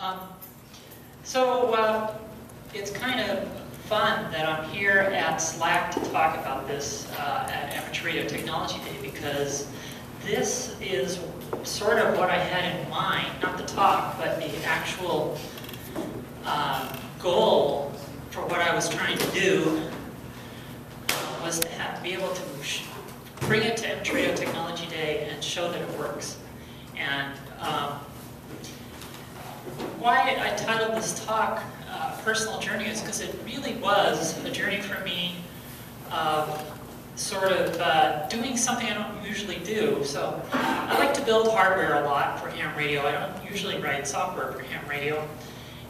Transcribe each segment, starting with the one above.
Um, it's kind of fun that I'm here at SLAC to talk about this at Amateur Radio Technology Day, because this is sort of what I had in mind, not the talk, but the actual goal for what I was trying to do was to be able to bring it to Amateur Radio Technology Day and show that it works. And why I titled this talk Personal Journey is because it really was a journey for me of sort of doing something I don't usually do. So I like to build hardware a lot for ham radio. I don't usually write software for ham radio.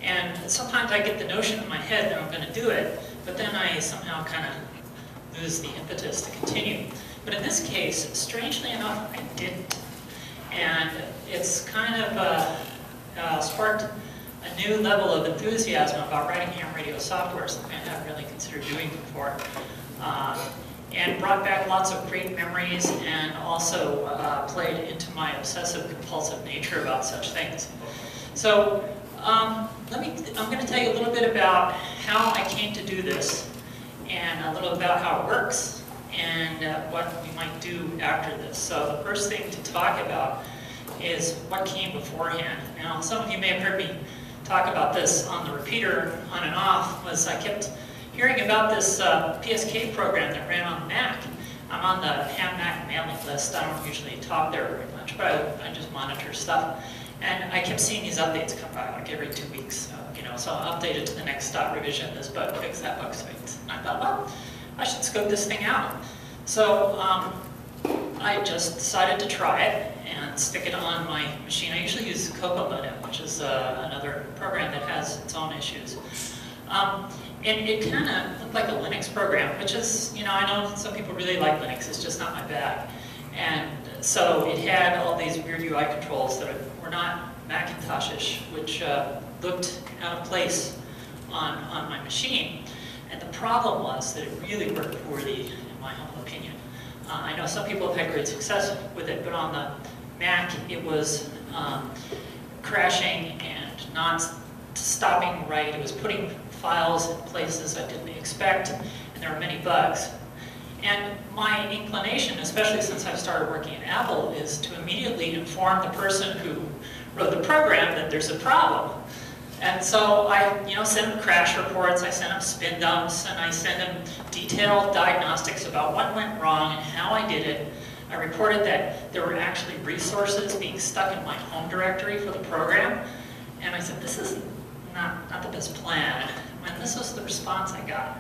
And sometimes I get the notion in my head that I'm going to do it, but then I somehow kind of lose the impetus to continue. But in this case, strangely enough, I didn't. And it's kind of sparked a new level of enthusiasm about writing ham radio software, something I hadn't really considered doing before. And brought back lots of great memories, and also played into my obsessive-compulsive nature about such things. So I'm going to tell you a little bit about how I came to do this, and a little about how it works, and what we might do after this. So the first thing to talk about is what came beforehand. Now, some of you may have heard me talk about this on the repeater on and off, was I kept hearing about this PSK program that ran on Mac. I'm on the Ham Mac mailing list. I don't usually talk there very much, but I just monitor stuff. And I kept seeing these updates come by like every 2 weeks. So I updated to the next revision, this bug fix, that bug's fixed. And I thought, well, I should scope this thing out. So I just decided to try it and stick it on my machine. I usually use Cocoa Modem, which is another program that has its own issues. And it kind of looked like a Linux program, which is, I know some people really like Linux, it's just not my bag. And so it had all these weird UI controls that were not Macintosh-ish, which looked out of place on my machine. And the problem was that it really worked poorly, in my humble opinion. I know some people have had great success with it, but on the Mac it was crashing and not stopping right. It was putting files in places I didn't expect, and there were many bugs. And my inclination, especially since I've started working at Apple, is to immediately inform the person who wrote the program that there's a problem. And so I send them crash reports, I send them spin dumps, and I send them detailed diagnostics about what went wrong and how I did it. I reported that there were actually resources being stuck in my home directory for the program. And I said, this is not the best plan. And this was the response I got.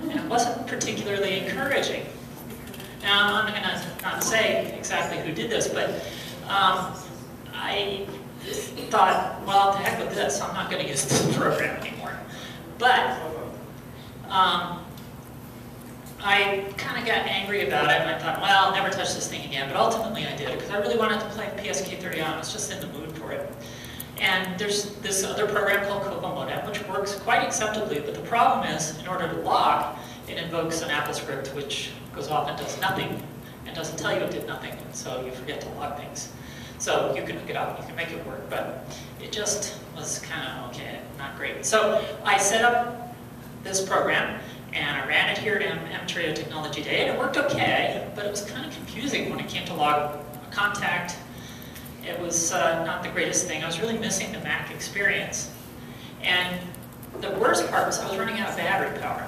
And it wasn't particularly encouraging. Now, I'm going to not say exactly who did this, but I thought, well, to heck with this, I'm not going to use this program anymore. But I kind of got angry about it, and I thought, well, I'll never touch this thing again. But ultimately I did, because I really wanted to play PSK-31. I was just in the mood for it. And there's this other program called Cocoa Modem, which works quite acceptably, but the problem is, in order to log, it invokes an Apple script which goes off and does nothing, and doesn't tell you it did nothing, so you forget to log things. So you can hook it up, you can make it work, but it just was kind of, okay, not great. So I set up this program, and I ran it here at Amateur Radio Technology Day, and it worked okay, but it was kind of confusing when it came to log a contact. It was not the greatest thing. I was really missing the Mac experience. And the worst part was I was running out of battery power.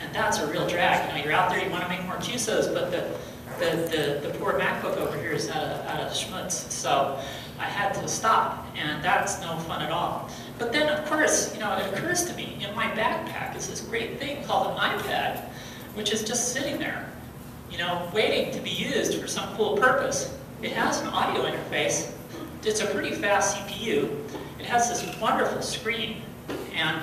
And that's a real drag. You're out there, you want to make more QSOs, but the poor MacBook over here is out of schmutz. So I had to stop, and that's no fun at all. But then, of course, it occurs to me, in my backpack is this great thing called an iPad, which is just sitting there, waiting to be used for some cool purpose. It has an audio interface. It's a pretty fast CPU. It has this wonderful screen, and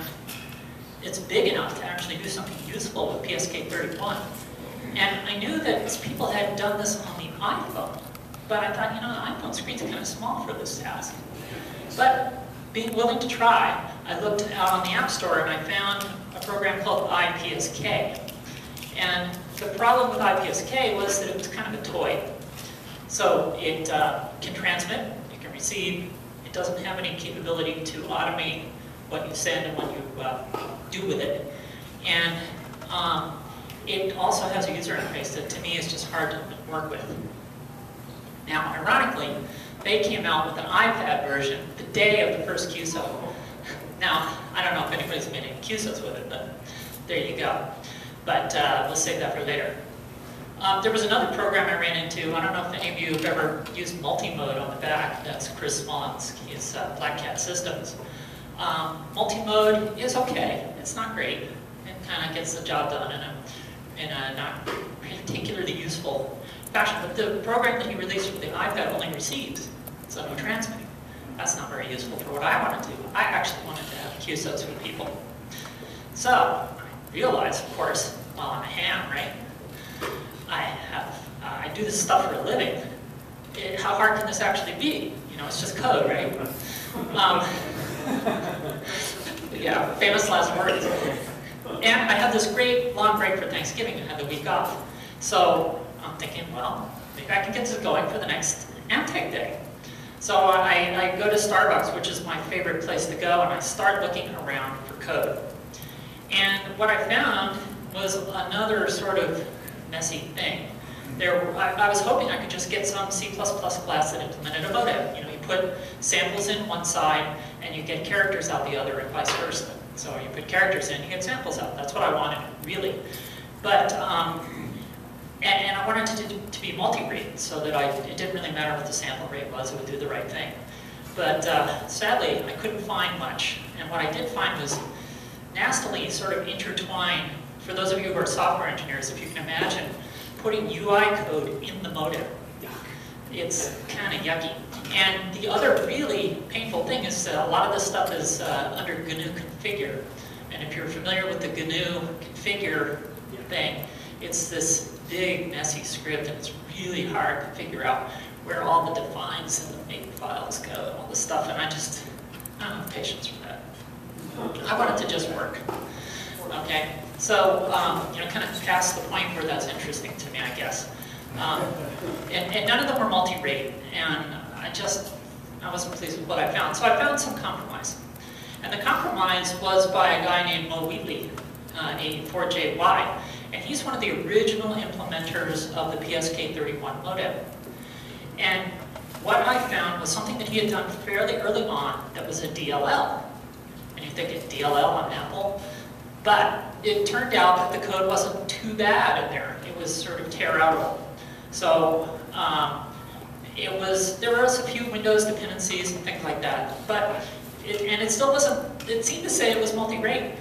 it's big enough to actually do something useful with PSK-31. And I knew that people had done this on the iPhone, but I thought, the iPhone screen's kind of small for this task. But being willing to try, I looked out on the App Store and I found a program called iPSK. And the problem with iPSK was that it was kind of a toy. So it can transmit, it can receive, it doesn't have any capability to automate what you send and what you do with it. And it also has a user interface that to me is just hard to work with. Now, ironically, they came out with an iPad version the day of the first QSO. Now, I don't know if anybody's made any QSOs with it, but there you go. But we'll save that for later. There was another program I ran into. I don't know if any of you have ever used multi-mode on the back. That's Chris Smolensky's Black Cat Systems. Multi-mode is okay. It's not great. It kind of gets the job done in a not particularly useful fashion. But the program that he released for the iPad only receives, so no transmitting. That's not very useful for what I want to do. I actually wanted to have QSOs with people. So I realized, of course, while I'm a ham, right? I do this stuff for a living. How hard can this actually be? You know, it's just code, right? Yeah, famous last words. And I had this great long break for Thanksgiving. I had the week off. So I'm thinking, well, maybe I can get this going for the next Amtech day. So I go to Starbucks, which is my favorite place to go, and I start looking around for code. And what I found was another sort of messy thing. I was hoping I could just get some C++ class that implemented a modem. You know, you put samples in one side, and you get characters out the other, and vice versa. So you put characters in, you get samples out. That's what I wanted, really. But and I wanted to be multi-rate, so that it didn't really matter what the sample rate was; it would do the right thing. But sadly, I couldn't find much. And what I did find was nastily sort of intertwined. For those of you who are software engineers, if you can imagine putting UI code in the modem, it's kind of yucky. And the other really painful thing is a lot of this stuff is under GNU configure. And if you're familiar with the GNU configure thing, it's this big, messy script, and it's really hard to figure out where all the defines and the make files go and all this stuff. And I don't have patience for that. I want it to just work. Okay, so you know, kind of past the point where that's interesting to me, I guess. And none of them were multi-rate, and I wasn't pleased with what I found. So I found some compromise. And the compromise was by a guy named Mo Wheatley, A4JY, and he's one of the original implementers of the PSK-31 modem. And what I found was something that he had done fairly early on that was a DLL. And you think it's DLL on Apple? But it turned out that the code wasn't too bad in there. It was sort of tear-outable. So there was a few Windows dependencies and things like that. But it still wasn't, it seemed to say it was multi-rate.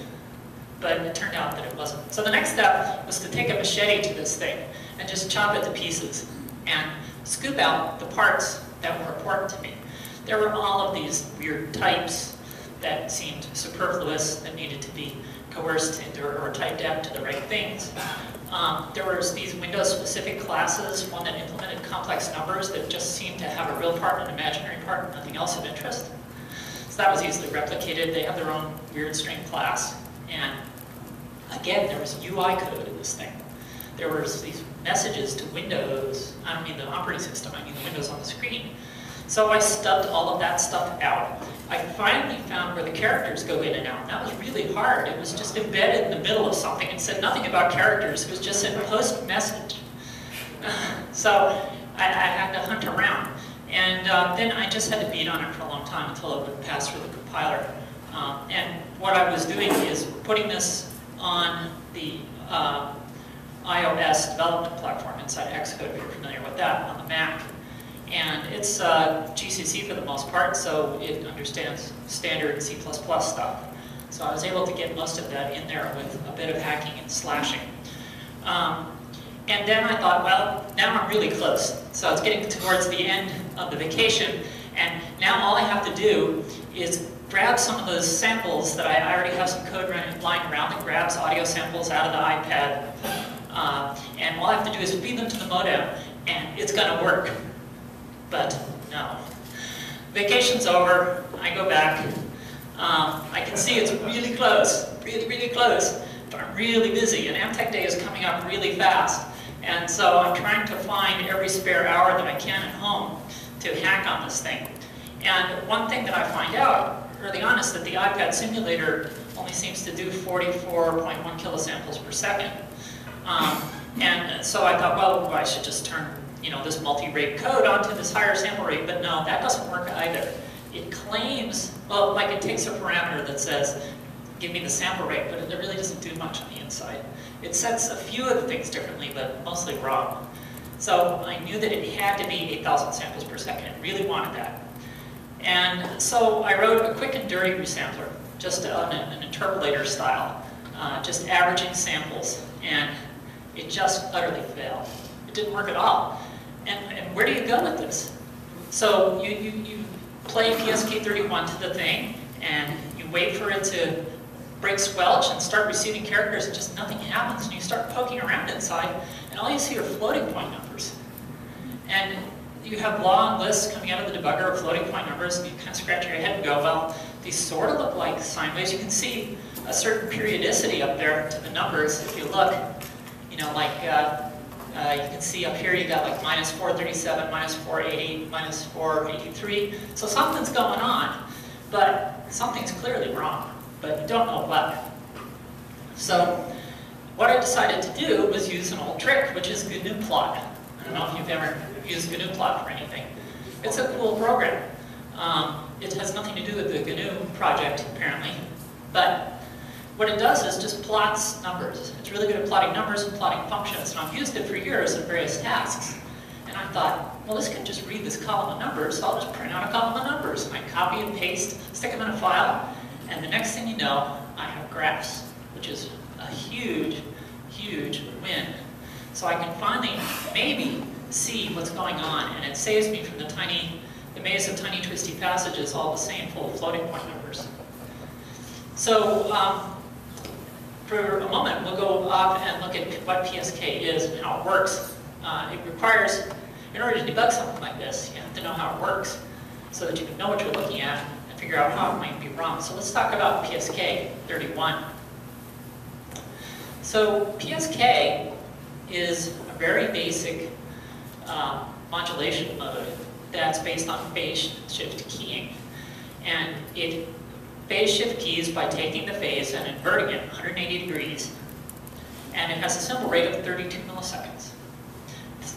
But it turned out that it wasn't. So the next step was to take a machete to this thing and just chop it to pieces and scoop out the parts that were important to me. There were all of these weird types that seemed superfluous, that needed to be coerced into or typed out to the right things. There was these Windows-specific classes, one that implemented complex numbers that just seemed to have a real part and an imaginary part, and nothing else of interest. So that was easily replicated. They have their own weird string class. And again, there was UI code in this thing. There was these messages to Windows. I don't mean the operating system, I mean the Windows on the screen. So I stubbed all of that stuff out. I finally found where the characters go in and out. And that was really hard. It was just embedded in the middle of something. It said nothing about characters. It was just a post message. So I had to hunt around. And then I just had to beat on it for a long time until it would pass through the compiler. And what I was doing is putting this on the iOS development platform inside Xcode, if you're familiar with that, on the Mac. And it's GCC for the most part, so it understands standard C++ stuff. So I was able to get most of that in there with a bit of hacking and slashing. And then I thought, well, now I'm really close. So it's getting towards the end of the vacation, and now all I have to do is grab some of those samples that I already have some code lying around that grabs audio samples out of the iPad. And all I have to do is feed them to the modem, and it's going to work. But no. Vacation's over. I go back. I can see it's really close, really close. But I'm really busy, and Amtech Day is coming up really fast. And so I'm trying to find every spare hour that I can at home to hack on this thing. And one thing that I find out early on is that the iPad simulator only seems to do 44.1 kilosamples per second. And so I thought, well, I should just turn this multi-rate code onto this higher sample rate, but no, that doesn't work either. It claims, well, like it takes a parameter that says, give me the sample rate, but it really doesn't do much on the inside. It sets a few of the things differently, but mostly wrong. So I knew that it had to be 8,000 samples per second. I really wanted that. And so I wrote a quick and dirty resampler, just on an interpolator style, just averaging samples, and it just utterly failed. It didn't work at all. And where do you go with this? So you play PSK-31 to the thing, and you wait for it to break squelch and start receiving characters, and just nothing happens, and you start poking around inside, and all you see are floating point numbers. And you have long lists coming out of the debugger of floating point numbers, and you kind of scratch your head and go, well, these sort of look like sine waves. You can see a certain periodicity up there to the numbers if you look. You can see up here you got like minus 437, minus 480, minus 483. So something's going on, but something's clearly wrong, but you don't know what. So what I decided to do was use an old trick, which is GNU plot. I don't know if you've ever used GNU plot for anything. It's a cool program. It has nothing to do with the GNU project, apparently, but what it does is just plots numbers. It's really good at plotting numbers and plotting functions, and I've used it for years in various tasks. And I thought, well, this can just read this column of numbers, so I'll just print out a column of numbers. And I copy and paste, stick them in a file, and the next thing you know, I have graphs, which is a huge, huge win. So I can finally, maybe, see what's going on, and it saves me from the maze of tiny twisty passages, all the same, full of floating point numbers. So, for a moment, we'll go off and look at what PSK is and how it works. It requires, in order to debug something like this, you have to know how it works so that you can know what you're looking at and figure out how it might be wrong. So let's talk about PSK-31. So PSK is a very basic modulation mode that's based on phase shift keying. And it phase shift keys by taking the phase and inverting it 180 degrees, and it has a symbol rate of 32 milliseconds.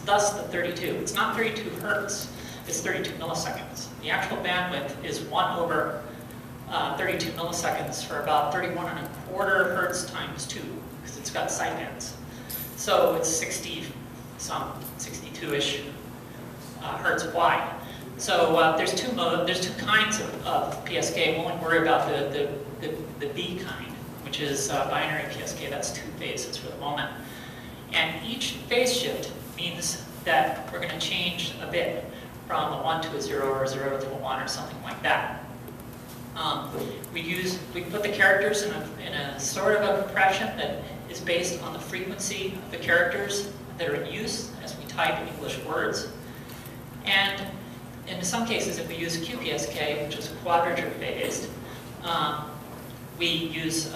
Thus the 32. It's not 32 hertz, it's 32 milliseconds. The actual bandwidth is 1 over 32 milliseconds for about 31.25 hertz times 2, because it's got sidebands. So it's 62-ish hertz wide. So there's two kinds of PSK. We'll only worry about the B kind, which is binary PSK. That's 2 phases for the moment. And each phase shift means that we're going to change a bit from a 1 to a 0 or a 0 to a 1 or something like that. We put the characters in a sort of a compression that is based on the frequency of the characters that are in use as we type English words. And in some cases, if we use QPSK, which is quadrature phased, we use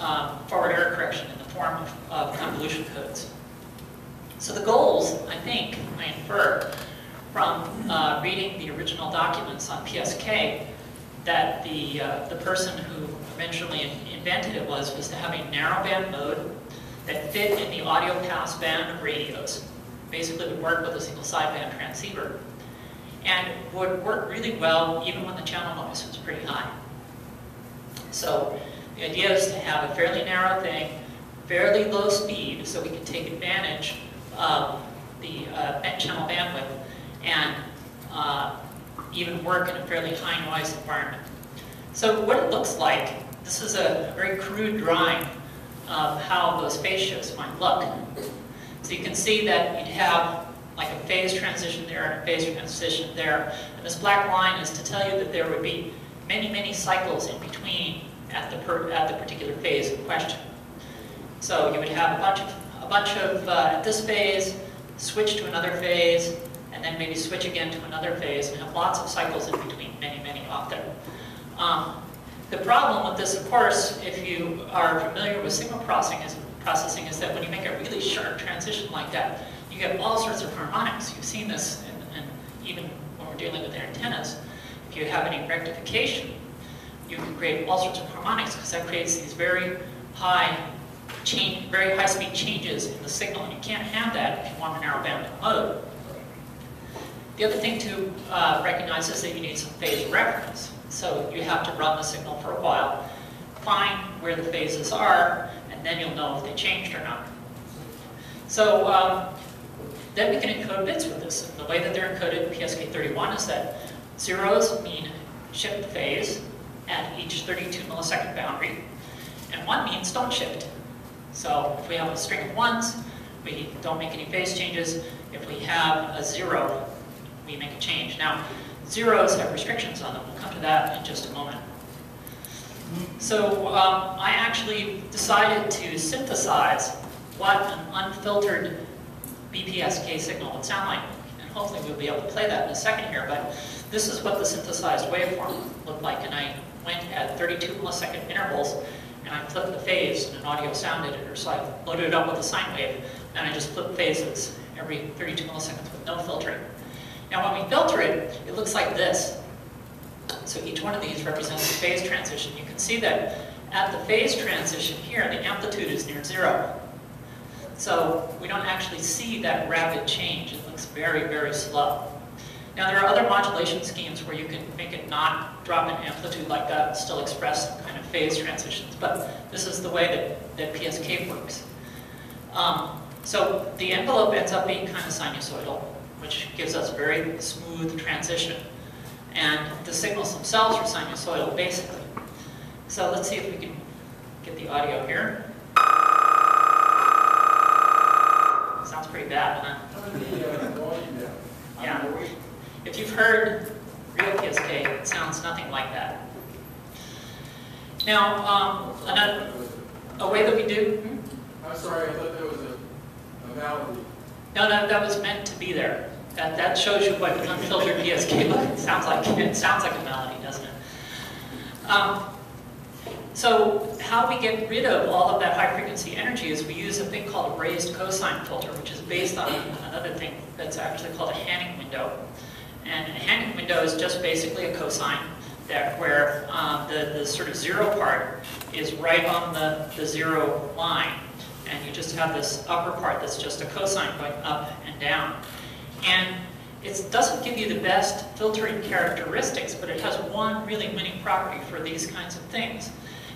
forward error correction in the form of convolution codes. So the goals, I think, I infer from reading the original documents on PSK, that the person who eventually invented it was to have a narrowband mode that fit in the audio pass band of radios. Basically would work with a single sideband transceiver, and would work really well even when the channel noise was pretty high. So the idea is to have a fairly narrow thing, fairly low speed, so we can take advantage of the channel bandwidth and even work in a fairly high noise environment. So what it looks like, this is a very crude drawing of how those phase shifts might look. So you can see that you'd have like a phase transition there and a phase transition there. And this black line is to tell you that there would be many, many cycles in between at the particular phase in question. So you would have a bunch of at this phase, switch to another phase, and then maybe switch again to another phase, and have lots of cycles in between, many, many off there. The problem with this, of course, if you are familiar with signal processing, is that when you make a really sharp transition like that, you get all sorts of harmonics. You've seen this, and even when we're dealing with antennas. If if you have any rectification, you can create all sorts of harmonics, because that creates these very high speed changes in the signal, and you can't have that if you want a narrow bandwidth mode. The other thing to recognize is that you need some phase reference. So you have to run the signal for a while, find where the phases are, and then you'll know if they changed or not. So then we can encode bits with this. And the way that they're encoded in PSK-31 is that zeros mean shift phase at each 32 millisecond boundary, and 1 means don't shift. So if we have a string of 1s, we don't make any phase changes. If we have a 0, we make a change. Now, zeros have restrictions on them. We'll come to that in just a moment. So I actually decided to synthesize what an unfiltered BPSK signal would sound like. And hopefully we'll be able to play that in a second here, but this is what the synthesized waveform looked like. And I went at 32 millisecond intervals, and I flipped the phase in an audio sound editor. So I loaded it up with a sine wave, and I just flipped phases every 32 milliseconds with no filtering. Now when we filter it, it looks like this. So each one of these represents a phase transition. You can see that at the phase transition here, the amplitude is near 0. So we don't actually see that rapid change. It looks very, very slow. Now there are other modulation schemes where you can make it not drop in amplitude like that and still express some kind of phase transitions, but this is the way that PSK works. So the envelope ends up being kind of sinusoidal, which gives us very smooth transition. And the signals themselves are sinusoidal, basically. So let's see if we can get the audio here. Sounds pretty bad, huh? Yeah. If you've heard real PSK, it sounds nothing like that. Now, a way that we do... I'm sorry, I thought there was a melody. No, that was meant to be there. That shows you what unfiltered PSK sounds like. It sounds like a melody, doesn't it? So how we get rid of all of that high-frequency energy is we use a thing called a raised cosine filter, which is based on another thing that's actually called a Hanning window. And a Hanning window is just basically a cosine where the sort of 0 part is right on the 0 line. And you just have this upper part that's just a cosine going up and down. And it doesn't give you the best filtering characteristics, but it has one really winning property for these kinds of things.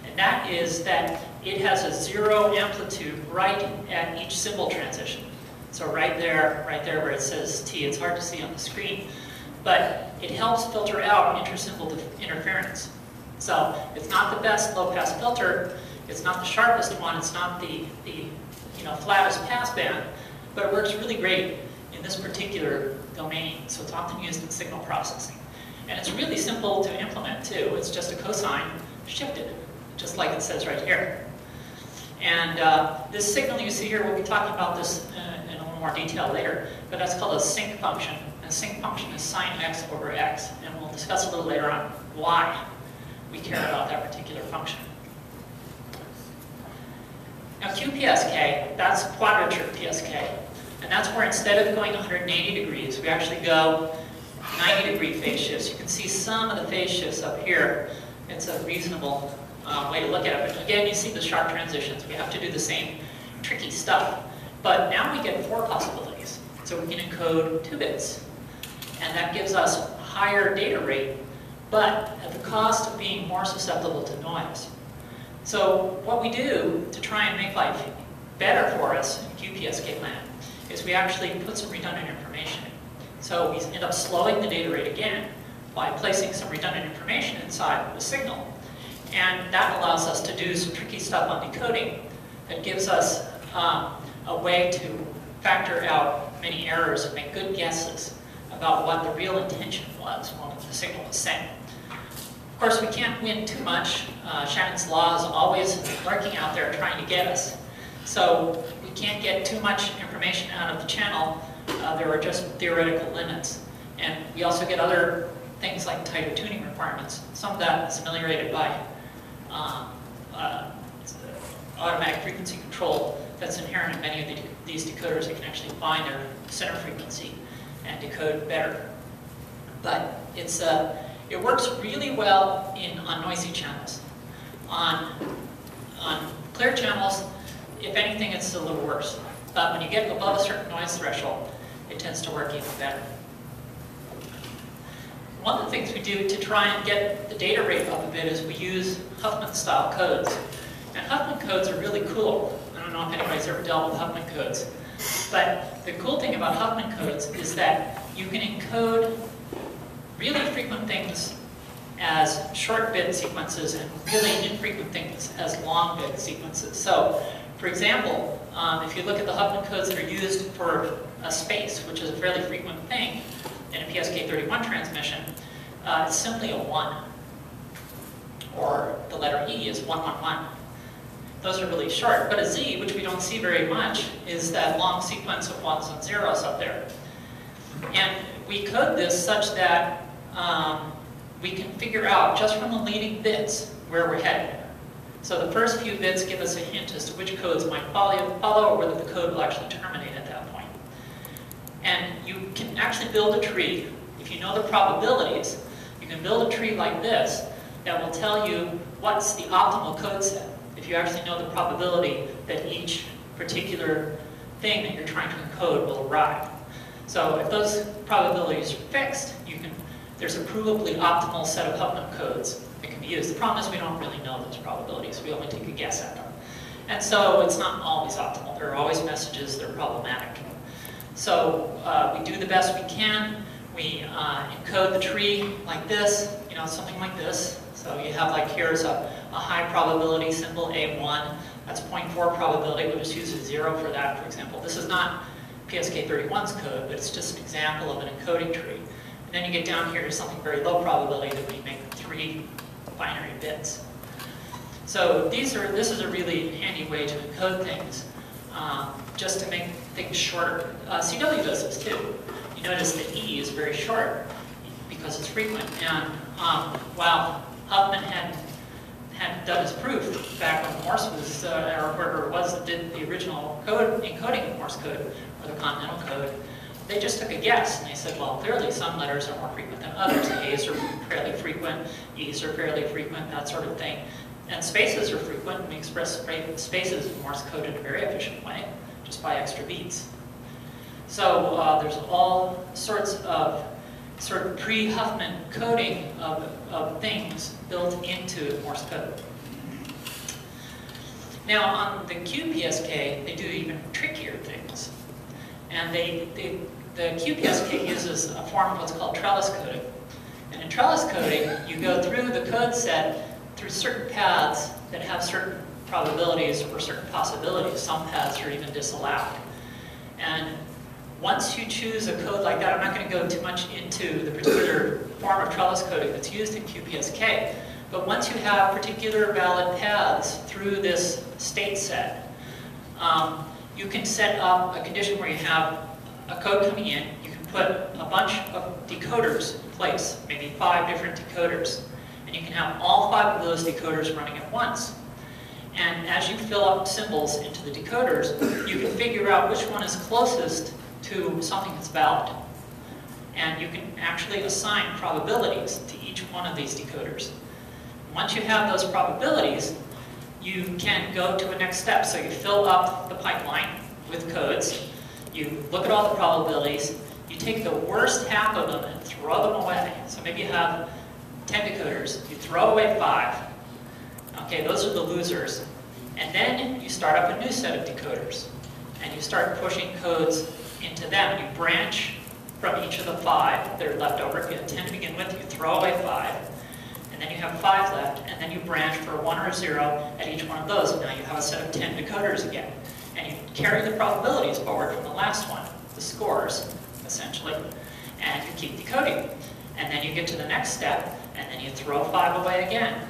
And that is that it has a 0 amplitude right at each symbol transition. So right there where it says T, it's hard to see on the screen, but it helps filter out intersymbol interference. So it's not the best low-pass filter, it's not the sharpest one, it's not the flattest passband, but it works really great in this particular domain, so it's often used in signal processing. And it's really simple to implement too. It's just a cosine shifted, just like it says right here. And this signal you see here, we'll be talking about this in a little more detail later, but that's called a sinc function. And a sinc function is sine x over x, and we'll discuss a little later on why we care about that particular function. Now QPSK, that's quadrature PSK. And that's where instead of going 180 degrees, we actually go 90-degree phase shifts. You can see some of the phase shifts up here. It's a reasonable way to look at it. But again, you see the sharp transitions. We have to do the same tricky stuff. But now we get 4 possibilities. So we can encode 2 bits. And that gives us a higher data rate, but at the cost of being more susceptible to noise. So what we do to try and make life better for us in QPSK land is we actually put some redundant information in. So we end up slowing the data rate again by placing some redundant information inside the signal. And that allows us to do some tricky stuff on decoding that gives us a way to factor out many errors and make good guesses about what the real intention was when the signal was sent. Of course, we can't win too much. Shannon's law is always lurking out there trying to get us. So we can't get too much information out of the channel. There are just theoretical limits. And we also get other things like tighter tuning requirements. Some of that is ameliorated by automatic frequency control that's inherent in many of these decoders. They can actually find their center frequency and decode better. But it's It works really well on noisy channels. On clear channels, if anything, it's a little worse. But when you get above a certain noise threshold, it tends to work even better. One of the things we do to try and get the data rate up a bit is we use Huffman-style codes. And Huffman codes are really cool. I don't know if anybody's ever dealt with Huffman codes. But the cool thing about Huffman codes is that you can encode really frequent things as short bit sequences and really infrequent things as long bit sequences. So, for example, if you look at the Huffman codes that are used for a space, which is a fairly frequent thing in a PSK-31 transmission, it's simply a 1. Or the letter E is 111. Those are really short. But a Z, which we don't see very much, is that long sequence of 1s and 0s up there. And we code this such that we can figure out, just from the leading bits, where we're headed. So the first few bits give us a hint as to which codes might follow, or whether the code will actually terminate at that point. And you can actually build a tree. If you know the probabilities, you can build a tree like this that will tell you what's the optimal code set, if you actually know the probability that each particular thing that you're trying to encode will arrive. So if those probabilities are fixed, there's a provably optimal set of Huffman codes that can be used. The problem is we don't really know those probabilities. We only take a guess at them. And so it's not always optimal. There are always messages that are problematic. So we do the best we can. We encode the tree like this, something like this. So you have, like, here's a high probability symbol, A1. That's 0.4 probability. We'll just use a 0 for that, for example. This is not PSK-31's code, but it's just an example of an encoding tree. And then you get down here to something very low probability that we make 3 binary bits. So this is a really handy way to encode things, just to make things shorter. CW does this too. You notice that E is very short because it's frequent. And while Huffman hadn't done his proof back when Morse was, or whoever it was that did the original code encoding of Morse code, or the Continental code, they just took a guess, and they said, well, clearly some letters are more frequent than others. A's are fairly frequent, E's are fairly frequent, that sort of thing. And spaces are frequent, and we express spaces in Morse code in a very efficient way, just by extra beats. So there's all sorts of sort of pre-Huffman coding of things built into Morse code. Now, on the QPSK, they do even trickier things. And the QPSK uses a form of what's called trellis coding. And in trellis coding, you go through the code set through certain paths that have certain probabilities or certain possibilities. Some paths are even disallowed. And once you choose a code like that, I'm not going to go too much into the particular form of trellis coding that's used in QPSK, but once you have particular valid paths through this state set, you can set up a condition where you have a code coming in. You can put a bunch of decoders in place, maybe 5 different decoders. And you can have all 5 of those decoders running at once. And as you fill up symbols into the decoders, you can figure out which one is closest to something that's valid. And you can actually assign probabilities to each one of these decoders. Once you have those probabilities, you can go to a next step. So you fill up the pipeline with codes, you look at all the probabilities, you take the worst half of them and throw them away. So maybe you have 10 decoders, you throw away 5. Okay, those are the losers. And then you start up a new set of decoders. And you start pushing codes into them. You branch from each of the 5 that are left over. If you have 10 to begin with, you throw away 5. And then you have 5 left, and then you branch for a 1 or a 0 at each one of those. And now you have a set of 10 decoders again. And you carry the probabilities forward from the last one, the scores, essentially. And you keep decoding. And then you get to the next step, and then you throw 5 away again.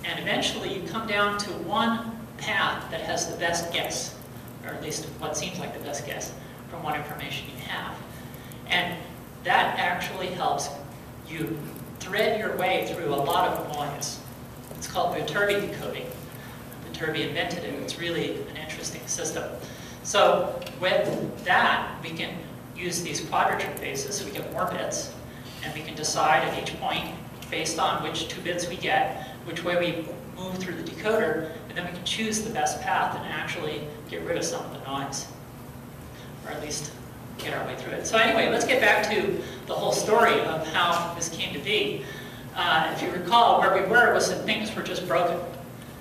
And eventually you come down to one path that has the best guess, or at least what seems like the best guess, from what information you have. And that actually helps you thread your way through a lot of noise. It's called Viterbi decoding. Viterbi invented it. It's really an interesting system. So with that, we can use these quadrature bases, so we get more bits, and we can decide at each point based on which 2 bits we get, which way we move through the decoder, and then we can choose the best path and actually get rid of some of the noise, or at least get our way through it. So anyway, let's get back to the whole story of how this came to be. If you recall, where we were was that things were just broken.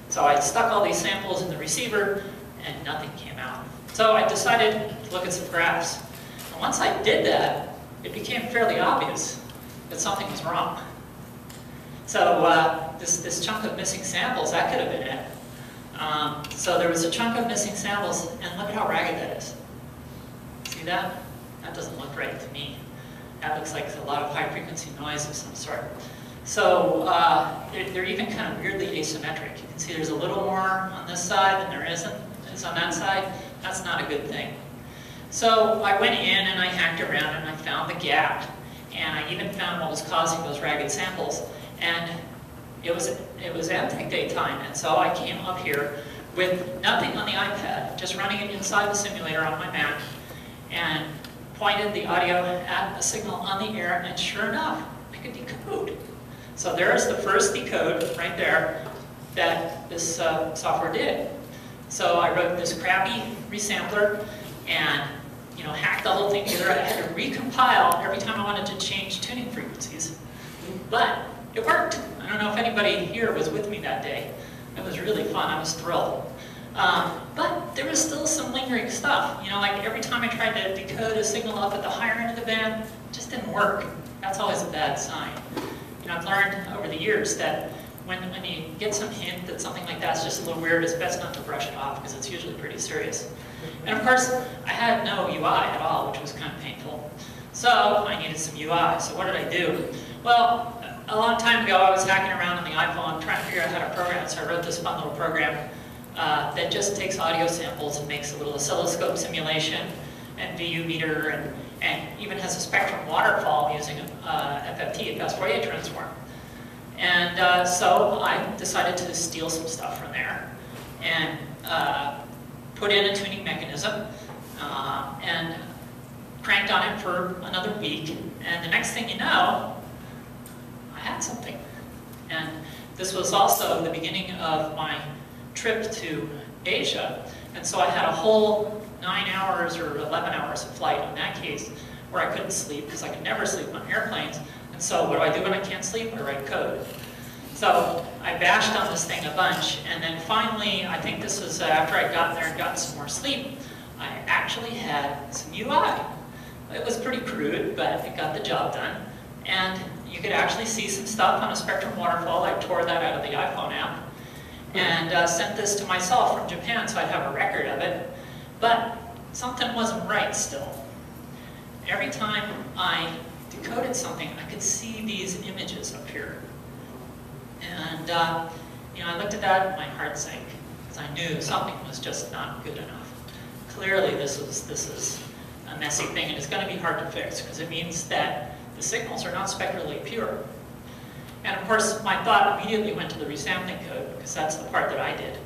So I stuck all these samples in the receiver, and nothing came out. So I decided to look at some graphs. And once I did that, it became fairly obvious that something was wrong. So this chunk of missing samples, that could have been it. So there was a chunk of missing samples, and look at how ragged that is. See that? That doesn't look right to me. That looks like a lot of high-frequency noise of some sort. So they're even kind of weirdly asymmetric. You can see there's a little more on this side than there is on that side. That's not a good thing. So I went in and I hacked around and I found the gap. And I even found what was causing those ragged samples. And it was Amtech daytime, and so I came up here with nothing on the iPad, just running it inside the simulator on my Mac, and pointed the audio at a signal on the air, and sure enough, I could decode. So there's the first decode right there that this software did. So I wrote this crappy resampler and hacked the whole thing together. I had to recompile every time I wanted to change tuning frequencies. But it worked. I don't know if anybody here was with me that day. It was really fun. I was thrilled. But there was still some lingering stuff. Like every time I tried to decode a signal up at the higher end of the band, it just didn't work. That's always a bad sign. I've learned over the years that when you get some hint that something like that's just a little weird, it's best not to brush it off because it's usually pretty serious. And of course, I had no UI at all, which was kind of painful. So I needed some UI. So what did I do? Well, a long time ago, I was hacking around on the iPhone trying to figure out how to program it. So I wrote this fun little program that just takes audio samples and makes a little oscilloscope simulation and VU meter and even has a spectrum waterfall using FFT, a fast Fourier transform. And so I decided to steal some stuff from there and put in a tuning mechanism and cranked on it for another week. And the next thing you know, I had something. And this was also the beginning of my trip to Asia. And so I had a whole 9 hours or 11 hours of flight in that case where I couldn't sleep because I could never sleep on airplanes. And so what do I do when I can't sleep? I write code. So I bashed on this thing a bunch, and then finally, I think this was after I'd gotten there and gotten some more sleep, I actually had some UI. It was pretty crude, but it got the job done. And you could actually see some stuff on a spectrum waterfall. I tore that out of the iPhone app and sent this to myself from Japan so I'd have a record of it. But something wasn't right still. Every time I decoded something, I could see these images up here. And I looked at that and my heart sank because I knew something was just not good enough. Clearly this is a messy thing, and it's going to be hard to fix because it means that the signals are not spectrally pure. And of course, my thought immediately went to the resampling code because that's the part that I did.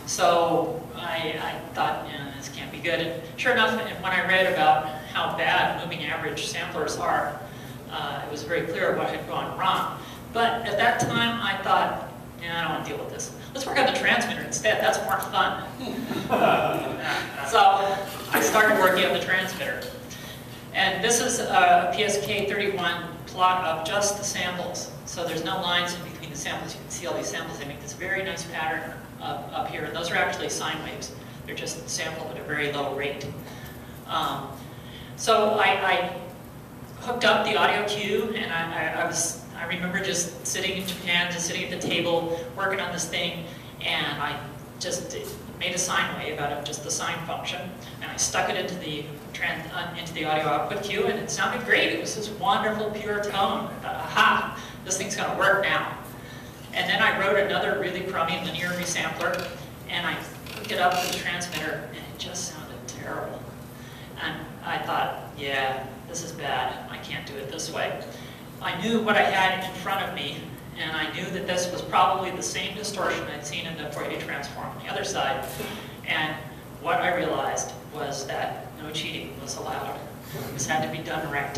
So I thought, this can't be good. And sure enough, and when I read about how bad moving average samplers are, it was very clear what had gone wrong. But at that time, I thought, I don't want to deal with this. Let's work on the transmitter instead. That's more fun. So I started working on the transmitter. And this is a PSK-31 plot of just the samples. So there's no lines in between the samples. You can see all these samples. They make this very nice pattern up here. And those are actually sine waves. They're just sampled at a very low rate. So I hooked up the audio cue, and I remember just sitting in Japan, just sitting at the table, working on this thing, and I just made a sine wave out of just the sine function, and I stuck it into the audio output cue, and it sounded great. It was this wonderful, pure tone. I thought, aha, this thing's going to work now. And then I wrote another really crummy linear resampler, and I hooked it up to the transmitter, and it just sounded terrible. And I thought, yeah, this is bad. I can't do it this way. I knew what I had in front of me, and I knew that this was probably the same distortion I'd seen in the Fourier transform on the other side. And what I realized was that no cheating was allowed. This had to be done right.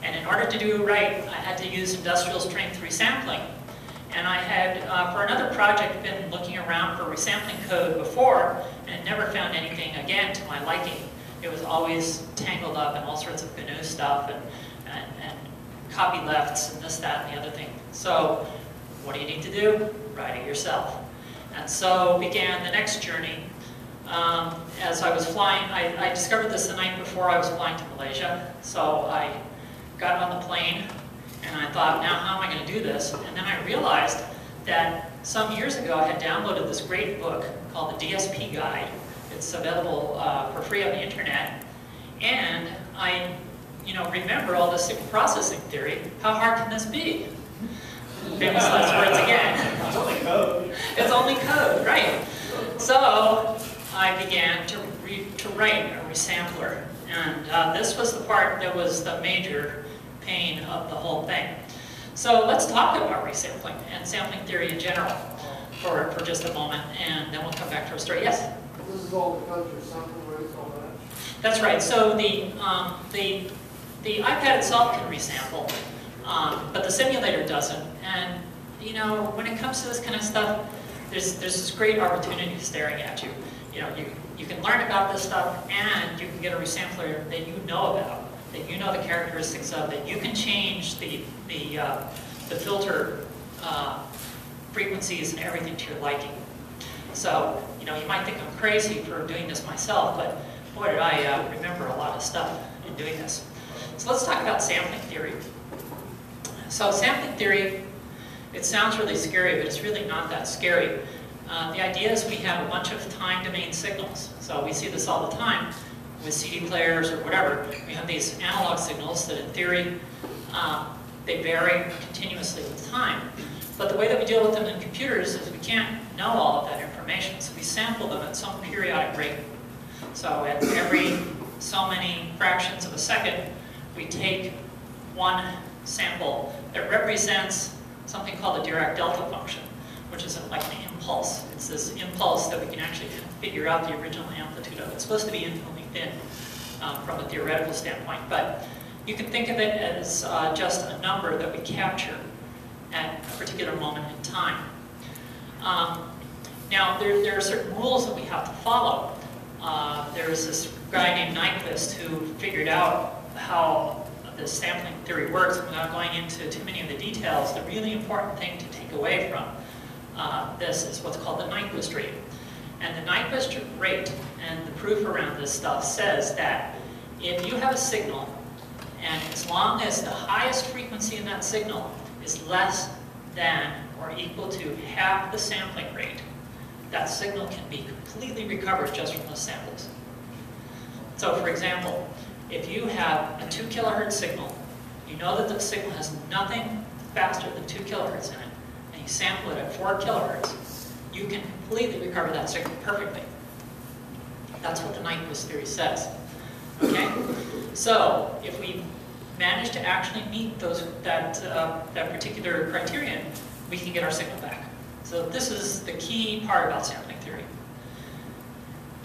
And in order to do it right, I had to use industrial strength resampling. And I had, for another project, been looking around for resampling code before, and had never found anything, again, to my liking. It was always tangled up in all sorts of GNU stuff, and copylefts, and this, that, and the other thing. So, what do you need to do? Write it yourself. And so began the next journey. As I was flying, I discovered this the night before I was flying to Malaysia. So I got on the plane, and I thought, now how am I going to do this? And then I realized that some years ago I had downloaded this great book called the DSP Guide. It's available for free on the internet. And I remember all this signal processing theory. How hard can this be? Famous last words again. It's only code. It's only code, right? So I began to write a resampler. And this was the part that was the major pain of the whole thing. So let's talk about resampling and sampling theory in general for just a moment, and then we'll come back to our story. Yes? This is all because your sampling rate's all that? That's right. So the iPad itself can resample, but the simulator doesn't. And when it comes to this kind of stuff, there's this great opportunity staring at you. You can learn about this stuff, and you can get a resampler that you know about, that you know the characteristics of, that you can change the filter frequencies and everything to your liking. So you might think I'm crazy for doing this myself, but boy, did I remember a lot of stuff in doing this. So let's talk about sampling theory. So sampling theory, it sounds really scary, but it's really not that scary. The idea is we have a bunch of time domain signals. So we see this all the time with CD players or whatever. We have these analog signals that in theory, they vary continuously with time. But the way that we deal with them in computers is we can't know all of that information, so we sample them at some periodic rate. So at every so many fractions of a second, we take one sample that represents something called the Dirac delta function, which is like an impulse. It's this impulse that we can actually figure out the original amplitude of. It's supposed to be infinitely thin from a theoretical standpoint, but you can think of it as just a number that we capture at a particular moment in time. Now, there are certain rules that we have to follow. There's this guy named Nyquist who figured out how the sampling theory works. Without going into too many of the details, the really important thing to take away from this is what's called the Nyquist rate. And the Nyquist rate and the proof around this stuff says that if you have a signal, and as long as the highest frequency in that signal is less than or equal to half the sampling rate, that signal can be completely recovered just from those samples. So for example, if you have a 2 kilohertz signal, you know that the signal has nothing faster than 2 kilohertz in it, and you sample it at 4 kilohertz, you can completely recover that signal perfectly. That's what the Nyquist theory says. Okay? So if we manage to actually meet that particular criterion, we can get our signal back. So this is the key part about sampling theory.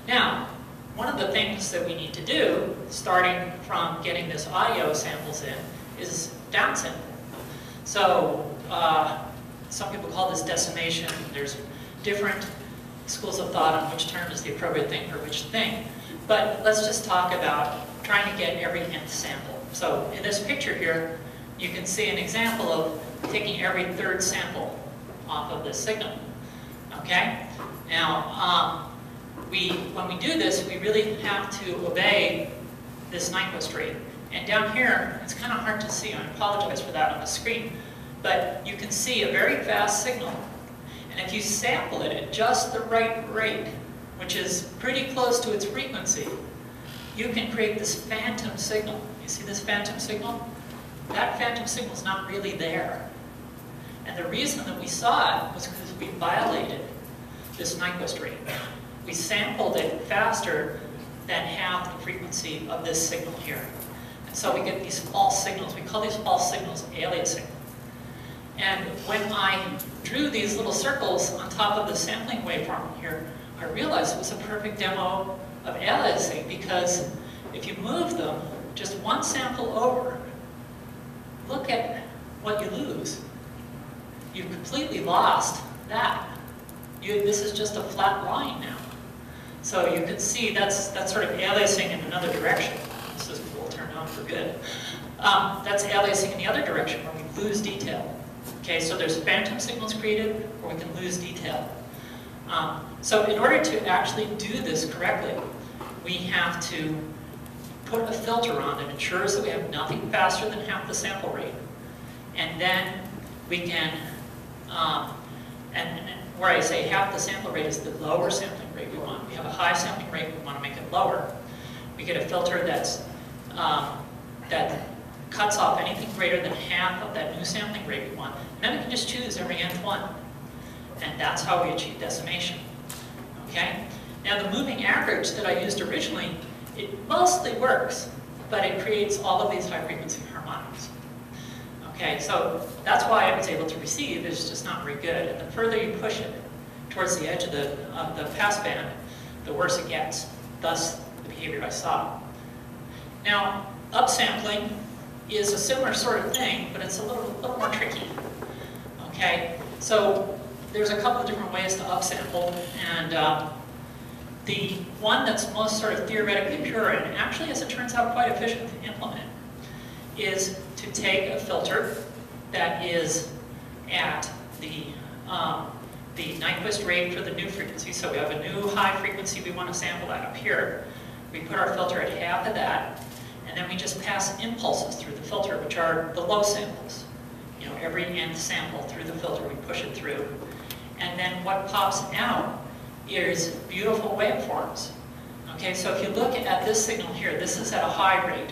Now, one of the things that we need to do, starting from getting this audio samples in, is downsample. So some people call this decimation. There's different schools of thought on which term is the appropriate thing for which thing. But let's just talk about trying to get every nth sample. So in this picture here, you can see an example of taking every third sample off of this signal. Okay? Now, when we do this, we really have to obey this Nyquist rate. And down here, it's kind of hard to see. I apologize for that on the screen. But you can see a very fast signal. And if you sample it at just the right rate, which is pretty close to its frequency, you can create this phantom signal. You see this phantom signal? That phantom signal is not really there. And the reason that we saw it was because we violated this Nyquist rate. We sampled it faster than half the frequency of this signal here. And so we get these false signals. We call these false signals aliasing. And when I drew these little circles on top of the sampling waveform here, I realized it was a perfect demo of aliasing, because if you move them just one sample over, look at what you lose. You've completely lost that. This is just a flat line now. So you can see that's sort of aliasing in another direction. This is cool, turned on for good. That's aliasing in the other direction where we lose detail. Okay, so there's phantom signals created where we can lose detail. So in order to actually do this correctly, we have to put a filter on that ensures that we have nothing faster than half the sample rate. And then we can, and where I say half the sample rate is the lower sampling rate we want. We have a high sampling rate, we want to make it lower. We get a filter that cuts off anything greater than half of that new sampling rate we want. And then we can just choose every nth one. And that's how we achieve decimation. Okay? Now the moving average that I used originally, it mostly works, but it creates all of these high frequency harmonics. Okay, so that's why I was able to receive. It's just not very good. And the further you push it towards the edge of the passband, the worse it gets. Thus, the behavior I saw. Now, upsampling is a similar sort of thing, but it's a little more tricky. Okay, so there's a couple of different ways to upsample, and the one that's most sort of theoretically pure, and actually, as it turns out, quite efficient to implement, is to take a filter that is at the Nyquist rate for the new frequency. So we have a new high frequency we want to sample that up here. We put our filter at half of that, and then we just pass impulses through the filter, which are the low samples. You know, every nth sample through the filter, we push it through. And then what pops out is beautiful waveforms. Okay, so if you look at this signal here, this is at a high rate.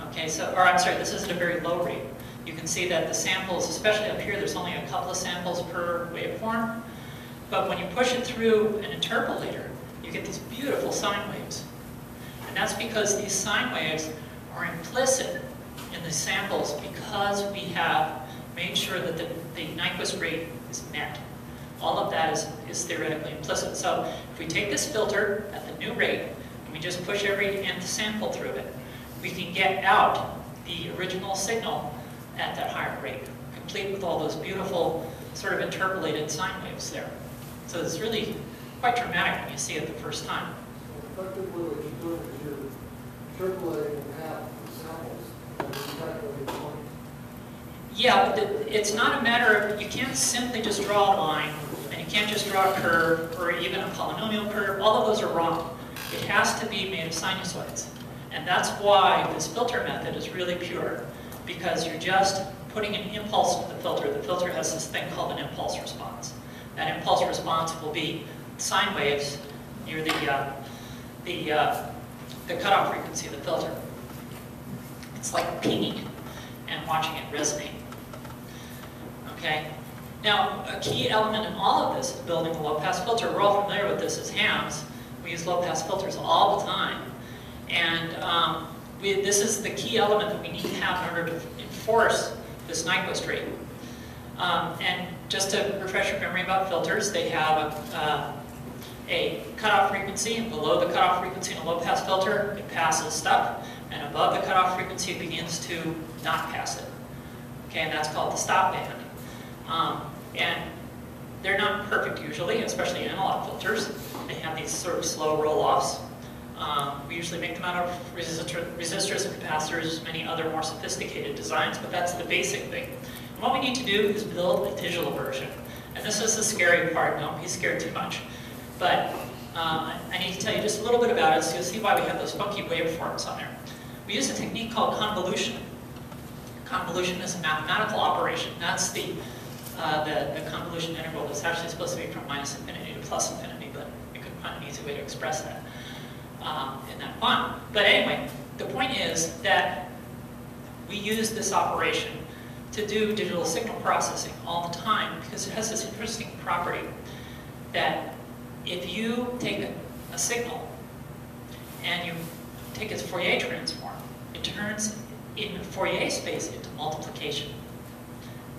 Okay, so, or I'm sorry, this is at a very low rate. You can see that the samples, especially up here, there's only a couple of samples per waveform. But when you push it through an interpolator, you get these beautiful sine waves. And that's because these sine waves are implicit in the samples because we have made sure that the Nyquist rate is met. All of that is theoretically implicit. So if we take this filter at the new rate, and we just push every nth sample through it, we can get out the original signal at that higher rate, complete with all those beautiful sort of interpolated sine waves there. So it's really quite dramatic when you see it the first time. So effectively what you're doing is you're interpolating half the samples and you're calculating one. Yeah, but it's not a matter of, you can't simply just draw a line, and you can't just draw a curve, or even a polynomial curve. All of those are wrong. It has to be made of sinusoids. And that's why this filter method is really pure, because you're just putting an impulse into the filter. The filter has this thing called an impulse response. That impulse response will be sine waves near the cutoff frequency of the filter. It's like pinging and watching it resonate. Okay? Now, a key element in all of this is building a low-pass filter. We're all familiar with this as hams. We use low-pass filters all the time. And this is the key element that we need to have in order to enforce this Nyquist rate. And just to refresh your memory about filters, they have a cutoff frequency, and below the cutoff frequency in a low-pass filter, it passes stuff, and above the cutoff frequency, it begins to not pass it. Okay, and that's called the stop band. And they're not perfect usually, especially analog filters. They have these sort of slow roll-offs. We usually make them out of resistors and capacitors, many other more sophisticated designs, but that's the basic thing. And what we need to do is build a digital version. And this is the scary part. Don't be scared too much. But I need to tell you just a little bit about it so you'll see why we have those funky waveforms on there. We use a technique called convolution. Convolution is a mathematical operation. That's the convolution integral that's actually supposed to be from minus infinity to plus infinity, but we couldn't find an easy way to express that in that font. But anyway, the point is that we use this operation to do digital signal processing all the time because it has this interesting property that if you take a signal and you take its Fourier transform, it turns in Fourier space into multiplication.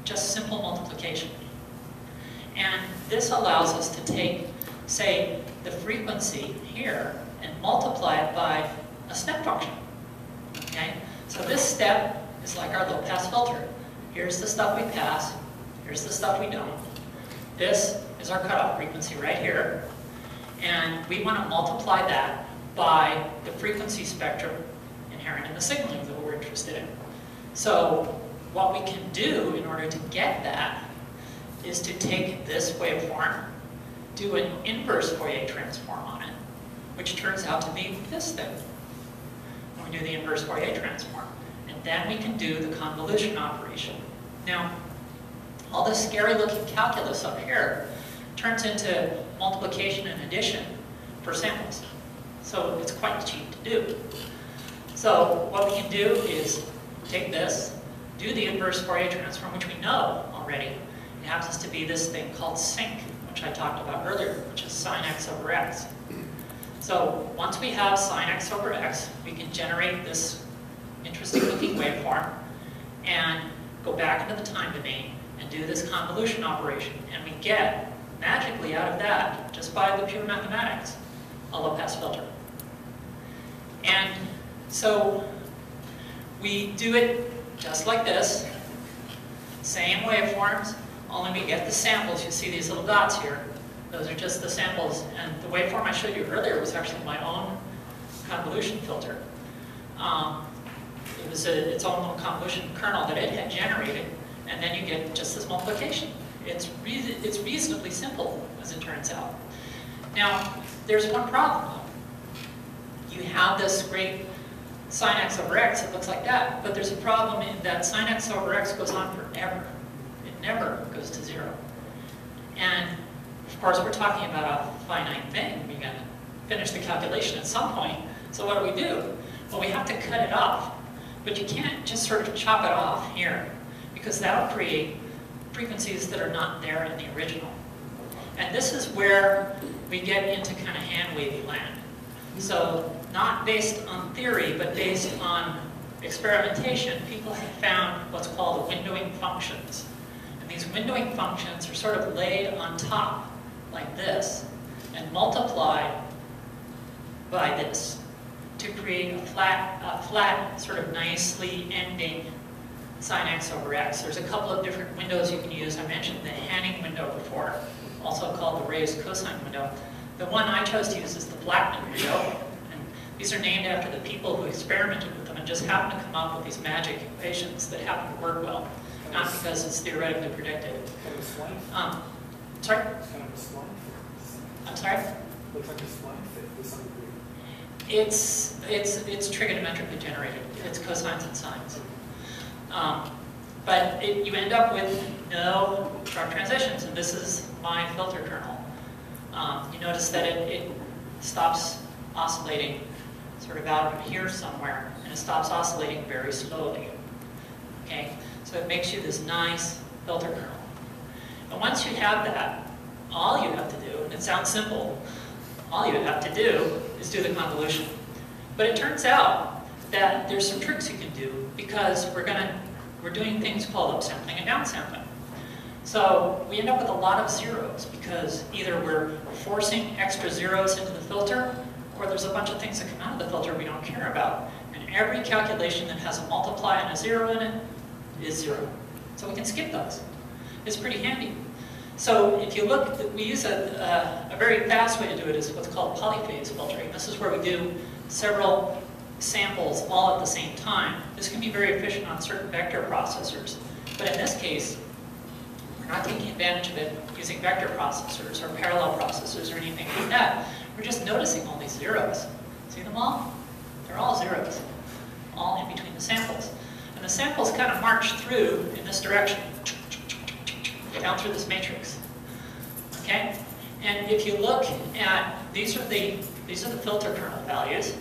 Just simple multiplication. And this allows us to take, say, the frequency here and multiply it by a step function. Okay? So this step is like our low-pass filter. Here's the stuff we pass, here's the stuff we don't. This is our cutoff frequency right here, and we want to multiply that by the frequency spectrum inherent in the signaling that we're interested in. So what we can do in order to get that is to take this waveform, do an inverse Fourier transform on it, which turns out to be this thing. When we do the inverse Fourier transform. And then we can do the convolution operation. Now, all this scary looking calculus up here turns into multiplication and addition for samples. So it's quite cheap to do. So what we can do is take this, do the inverse Fourier transform, which we know already. It happens to be this thing called sinc, which I talked about earlier, which is sine x over x. So once we have sine x over x, we can generate this interesting looking waveform and go back into the time domain and do this convolution operation. And we get, magically out of that, just by the pure mathematics, a low-pass filter. And so we do it just like this, same waveforms, only we get the samples. You see these little dots here. Those are just the samples. And the waveform I showed you earlier was actually my own convolution filter. It was its own little convolution kernel that it had generated, and then you get just this multiplication. It's reasonably simple, as it turns out. Now, there's one problem, though. You have this great sine x over x, it looks like that, but there's a problem in that sine x over x goes on forever. It never goes to 0. And, of course, we're talking about a finite thing. We're going to finish the calculation at some point. So what do? Well, we have to cut it off. But you can't just sort of chop it off here, because that'll create frequencies that are not there in the original. And this is where we get into kind of hand-wavy land. So not based on theory, but based on experimentation, people have found what's called windowing functions. And these windowing functions are sort of laid on top, like this, and multiplied by this, to create a flat, sort of nicely ending sine x over x. There's a couple of different windows you can use. I mentioned the Hanning window before, also called the raised cosine window. The one I chose to use is the Blackman window. And these are named after the people who experimented with them and just happened to come up with these magic equations that happen to work well, not because it's theoretically predicted. Sorry? It's kind of a slime fit. I'm sorry? Looks like a slime fit to some degree. It's trigonometrically generated. It's cosines and sines. But you end up with no sharp transitions, and this is my filter kernel. You notice that it stops oscillating sort of out here somewhere, and it stops oscillating very slowly. Okay, so it makes you this nice filter kernel. And once you have that, all you have to do, and it sounds simple, all you have to do is do the convolution. But it turns out that there's some tricks you can do, because we're doing things called upsampling and downsampling. So we end up with a lot of zeros, because either we're forcing extra zeros into the filter, or there's a bunch of things that come out of the filter we don't care about. And every calculation that has a multiply and a 0 in it is 0. So we can skip those. It's pretty handy. So if you look, we use a very fast way to do it is what's called polyphase filtering. This is where we do several samples all at the same time. This can be very efficient on certain vector processors. But in this case, we're not taking advantage of it using vector processors or parallel processors or anything like that. We're just noticing all these zeros. See them all? They're all zeros, all in between the samples. And the samples kind of march through in this direction, down through this matrix. Okay? And if you look at, these are the filter kernel values.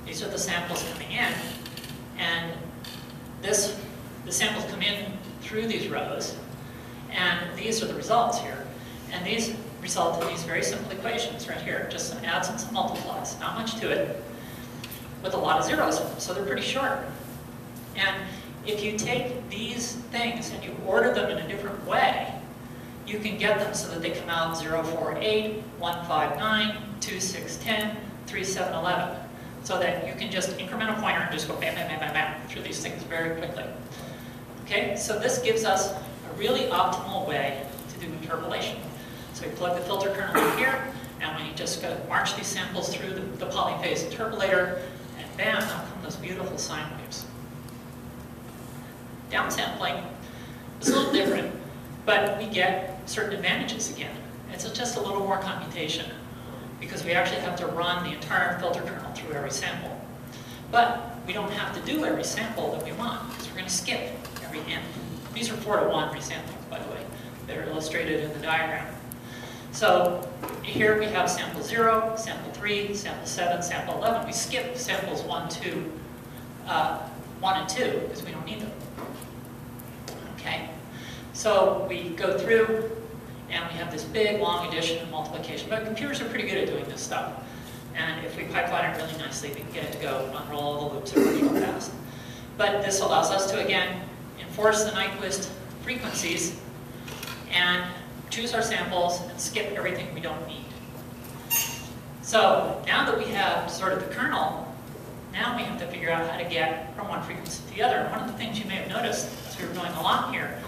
These are the samples coming in. And the samples come in through these rows. And these are the results here. And these result in these very simple equations right here. Just some adds and some multiplies. Not much to it. With a lot of zeros in them, so they're pretty short. And if you take these things and you order them in a different way, you can get them so that they come out 0, 4, 8, 1, 5, 9, 2, 6, 10, 3, 7, 11. so that you can just increment a pointer and just go bam, bam, bam, bam, bam through these things very quickly. Okay, so this gives us a really optimal way to do interpolation. So we plug the filter kernel in here, and we just march these samples through the polyphase interpolator, and bam, out come those beautiful sine waves. Downsampling is a little different, but we get certain advantages again. It's just a little more computation, because we actually have to run the entire filter kernel through every sample. But we don't have to do every sample that we want, because we're going to skip every end. These are 4-to-1 resamplings, by the way. They're illustrated in the diagram. So here we have sample 0, sample 3, sample 7, sample 11. We skip samples 1 and 2, because we don't need them. Okay, so we go through, and we have this big, long addition and multiplication. But computers are pretty good at doing this stuff. And if we pipeline it really nicely, we can get it to go, unroll all the loops really fast. But this allows us to, again, enforce the Nyquist frequencies and choose our samples and skip everything we don't need. So now that we have sort of the kernel, now we have to figure out how to get from one frequency to the other. And one of the things you may have noticed as we were going along here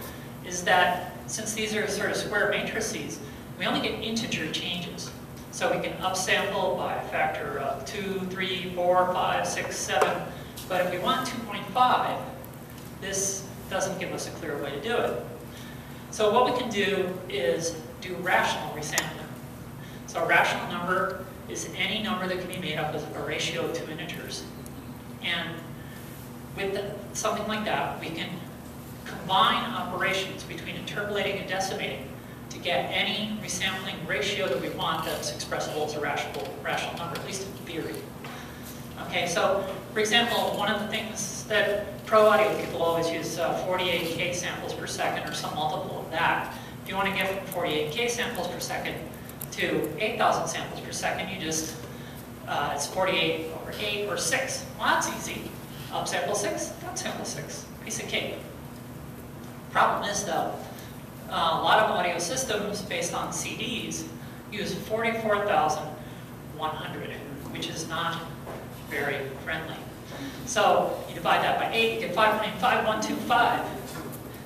is that since these are sort of square matrices, we only get integer changes. So we can upsample by a factor of 2, 3, 4, 5, 6, 7. But if we want 2.5, this doesn't give us a clear way to do it. So what we can do is do rational resampling. So a rational number is any number that can be made up of a ratio of 2 integers. And with something like that, we can combine operations between interpolating and decimating to get any resampling ratio that we want that's expressible as a rational number, at least in theory. Okay, so for example, one of the things that pro audio people always use 48K samples per second or some multiple of that. If you want to get from 48K samples per second to 8,000 samples per second, you just, it's 48 over 8 or 6. Well, that's easy. Upsample 6, downsample 6, piece of cake. Problem is though, a lot of audio systems based on CDs use 44,100, which is not very friendly. So you divide that by 8, you get 5.5125.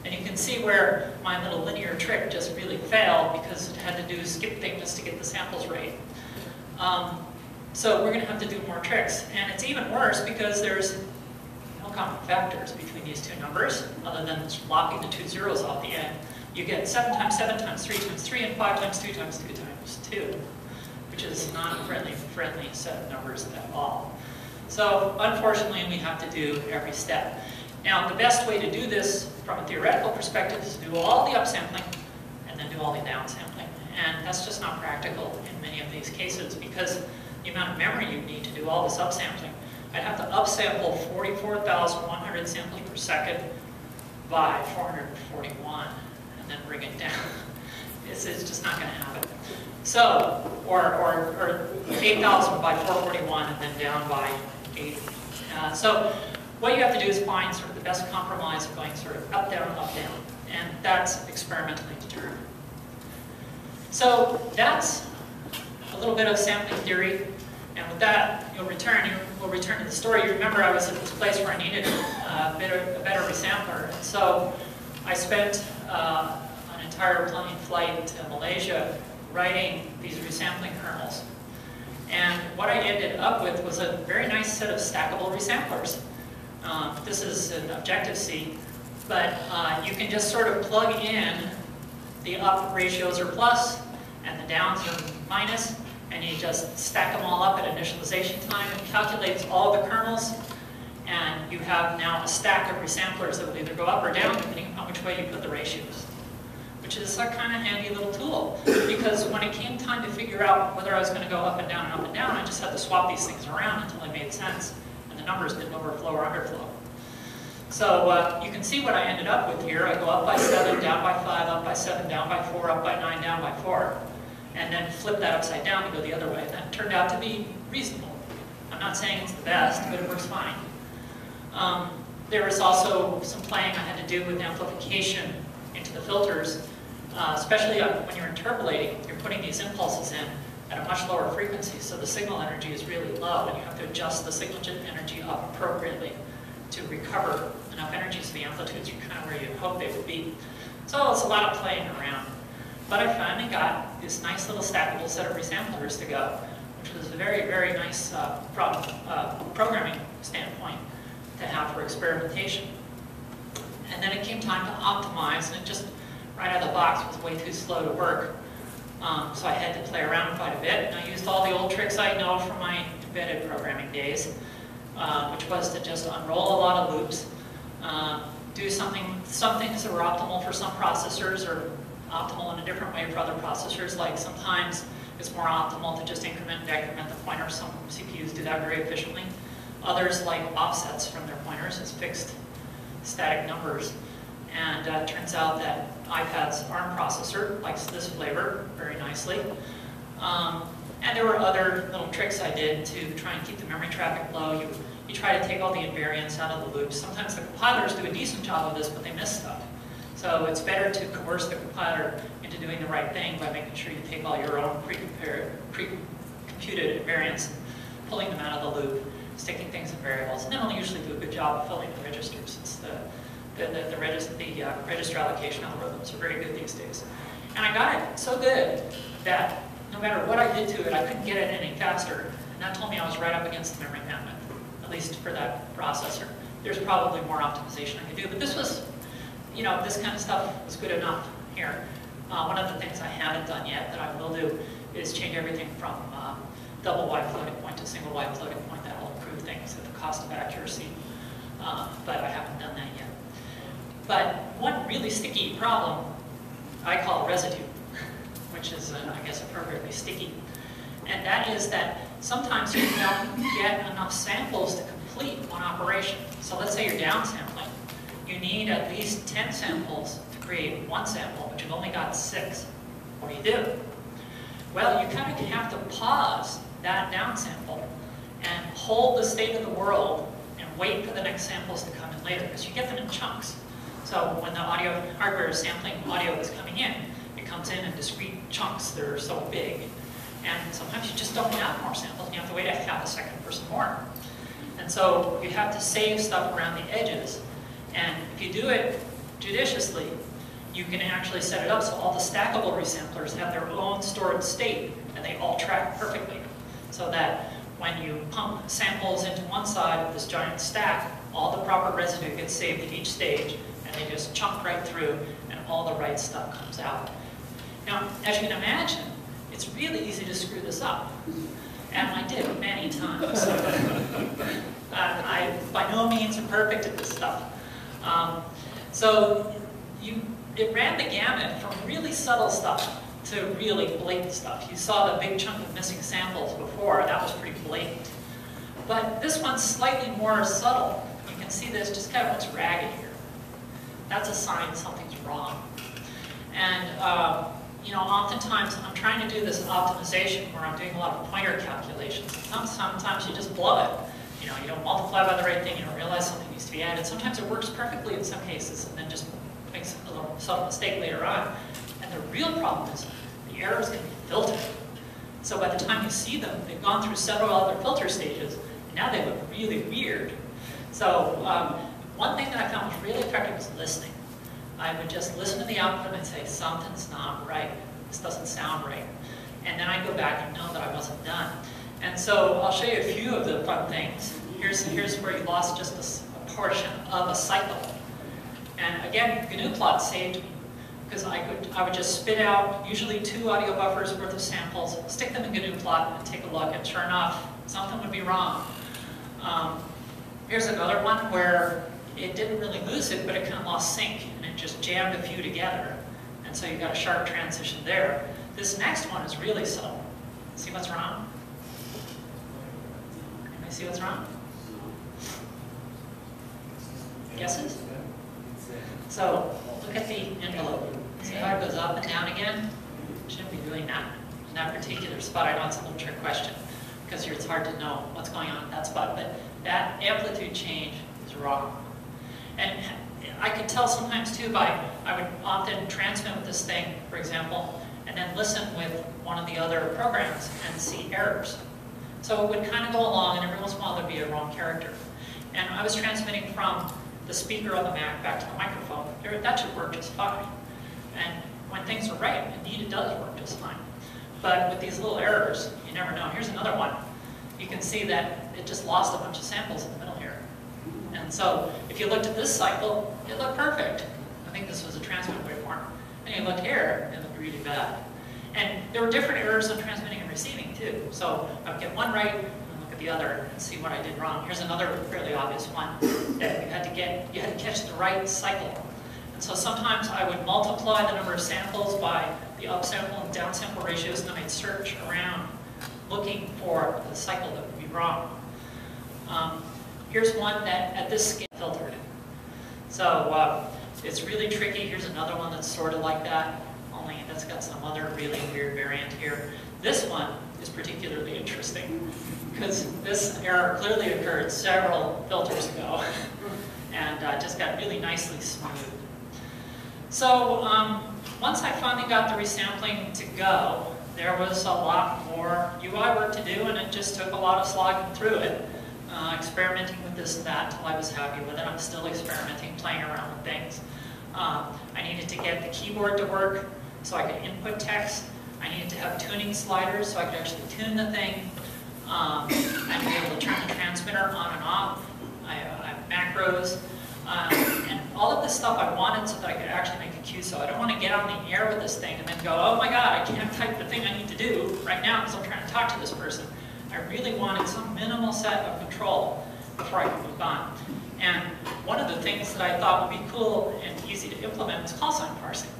And you can see where my little linear trick just really failed because it had to do skip things to get the samples right. So we're going to have to do more tricks. And it's even worse because there's no common factors between these two numbers other than lopping the 2 zeros off the end. You get 7 times 7 times 3 times 3 and 5 times 2 times 2 times 2, which is not a friendly set of numbers at all. So unfortunately, we have to do every step. Now, the best way to do this from a theoretical perspective is to do all the upsampling and then do all the downsampling. And that's just not practical in many of these cases because the amount of memory you need to do all this upsampling. I'd have to upsample 44,100 sampling per second by 441 and then bring it down. It's just not going to happen. So, or 8,000 by 441 and then down by 80. So what you have to do is find sort of the best compromise of going sort of up, down, and that's experimentally determined. So that's a little bit of sampling theory, and with that, we'll return to the story. You remember I was at this place where I needed a better resampler, and so I spent an entire plane flight to Malaysia writing these resampling kernels. And what I ended up with was a very nice set of stackable resamplers. This is an Objective-C, but you can just sort of plug in the up ratios are plus and the downs are minus, and you just stack them all up at initialization time. It calculates all the kernels, and you have now a stack of resamplers that will either go up or down depending on which way you put the ratios, which is a kind of handy little tool, because when it came time to figure out whether I was going to go up and down, I just had to swap these things around until they made sense, and the numbers didn't overflow or underflow. So you can see what I ended up with here. I go up by 7, down by 5, up by 7, down by 4, up by 9, down by 4, and then flip that upside down to go the other way. And that turned out to be reasonable. I'm not saying it's the best, but it works fine. There was also some playing I had to do with amplification into the filters. Especially when you're interpolating, you're putting these impulses in, at a much lower frequency, so the signal energy is really low, and you have to adjust the signal energy up appropriately to recover enough energy so the amplitudes are kind of where you hope they would be. So it's a lot of playing around. But I finally got this nice little stackable set of resamplers to go, which was a very, very nice from a programming standpoint to have for experimentation. And then it came time to optimize, and it just, right out of the box, was way too slow to work. So I had to play around quite a bit, and I used all the old tricks I know from my embedded programming days, which was to just unroll a lot of loops, do some things that were optimal for some processors or optimal in a different way for other processors. Like sometimes it's more optimal to just increment and decrement the pointer. Some CPUs do that very efficiently. Others like offsets from their pointers as fixed static numbers. And it turns out that iPad's ARM processor likes this flavor very nicely. And there were other little tricks I did to try and keep the memory traffic low. You try to take all the invariants out of the loops. Sometimes the compilers do a decent job of this, but they miss stuff. So it's better to coerce the compiler into doing the right thing by making sure you take all your own pre-computed invariants, pulling them out of the loop, sticking things in variables, and then it'll usually do a good job of filling the registers. Since the register allocation algorithms are very good these days. And I got it so good that no matter what I did to it, I couldn't get it any faster. And that told me I was right up against the memory bandwidth, at least for that processor. There's probably more optimization I could do, but this was, you know, this kind of stuff was good enough here. One of the things I haven't done yet that I will do is change everything from double wide floating point to single wide floating point. That will improve things at the cost of accuracy, but I haven't done that yet. But one really sticky problem I call residue, which is, I guess, appropriately sticky. And that is that sometimes you don't get enough samples to complete one operation. So let's say you're downsampling. You need at least 10 samples to create one sample, but you've only got 6. What do you do? Well, you kind of have to pause that downsample and hold the state of the world and wait for the next samples to come in later, because you get them in chunks. So when the audio hardware is sampling audio that's coming in, it comes in discrete chunks that are so big. And sometimes you just don't have more samples, and you have to wait a half a second for some more. And so you have to save stuff around the edges. And if you do it judiciously, you can actually set it up so all the stackable resamplers have their own stored state, and they all track perfectly. So that when you pump samples into one side of this giant stack, all the proper residue gets saved at each stage, and they just chunk right through, and all the right stuff comes out. Now, as you can imagine, it's really easy to screw this up. And I did many times. I by no means am perfect at this stuff. So it ran the gamut from really subtle stuff to really blatant stuff. You saw the big chunk of missing samples before. That was pretty blatant. But this one's slightly more subtle. You can see this just kind of looks ragged here. That's a sign something's wrong. And you know, oftentimes I'm trying to do this optimization where I'm doing a lot of pointer calculations. Sometimes you just blow it. You know, you don't multiply by the right thing, you don't realize something needs to be added. Sometimes it works perfectly in some cases and then just makes a little subtle mistake later on. And the real problem is the errors can be filtered. So by the time you see them, they've gone through several other filter stages, and now they look really weird. So one thing that I found was really effective was listening. I would just listen to the output and say, something's not right. This doesn't sound right. And then I go back and know that I wasn't done. And so I'll show you a few of the fun things. Here's where you lost just a portion of a cycle. And again, GNU plot saved me, because I would just spit out usually 2 audio buffers worth of samples, stick them in GNU plot, and take a look, and sure enough, something would be wrong. Here's another one where it didn't really lose it, but it kind of lost sync, and it just jammed a few together. And so you got a sharp transition there. This next one is really subtle. See what's wrong? Anybody see what's wrong? Guesses? So look at the envelope. See how it goes up and down again? Shouldn't be doing that in that particular spot. I know it's a little trick question, because it's hard to know what's going on in that spot, but that amplitude change is wrong. And I could tell sometimes too I would often transmit with this thing, for example, and then listen with one of the other programs and see errors. So it would kind of go along, and every once in a while there'd be a wrong character. And I was transmitting from the speaker on the Mac back to the microphone. That should work just fine. And when things are right, indeed it does work just fine. But with these little errors, you never know. Here's another one. You can see that it just lost a bunch of samples in the middle here. And so if you looked at this cycle, it looked perfect. I think this was a transmit waveform. And you looked here, it looked really bad. And there were different errors in transmitting and receiving too. So I would get one right, and look at the other, and see what I did wrong. Here's another fairly obvious one that you had to catch the right cycle. And so sometimes I would multiply the number of samples by the upsample and downsample ratios, and then I'd search around looking for the cycle that would be wrong. Here's one that at this scale filtered. So it's really tricky. Here's another one that's sort of like that, only that's got some other really weird variant here. This one is particularly interesting because this error clearly occurred several filters ago and just got really nicely smooth. So once I finally got the resampling to go, there was a lot more UI work to do, and it just took a lot of slogging through it, experimenting with this and that until I was happy with it. I'm still experimenting, playing around with things. I needed to get the keyboard to work so I could input text. I needed to have tuning sliders so I could actually tune the thing. I needed to be able to turn the transmitter on and off. I have macros. And all of this stuff I wanted so that I could actually make a QSO. I don't want to get on the air with this thing and then go, oh my god, I can't type the thing I need to do right now because I'm trying to talk to this person. I really wanted some minimal set of control before I could move on. And one of the things that I thought would be cool and easy to implement is call sign parsing.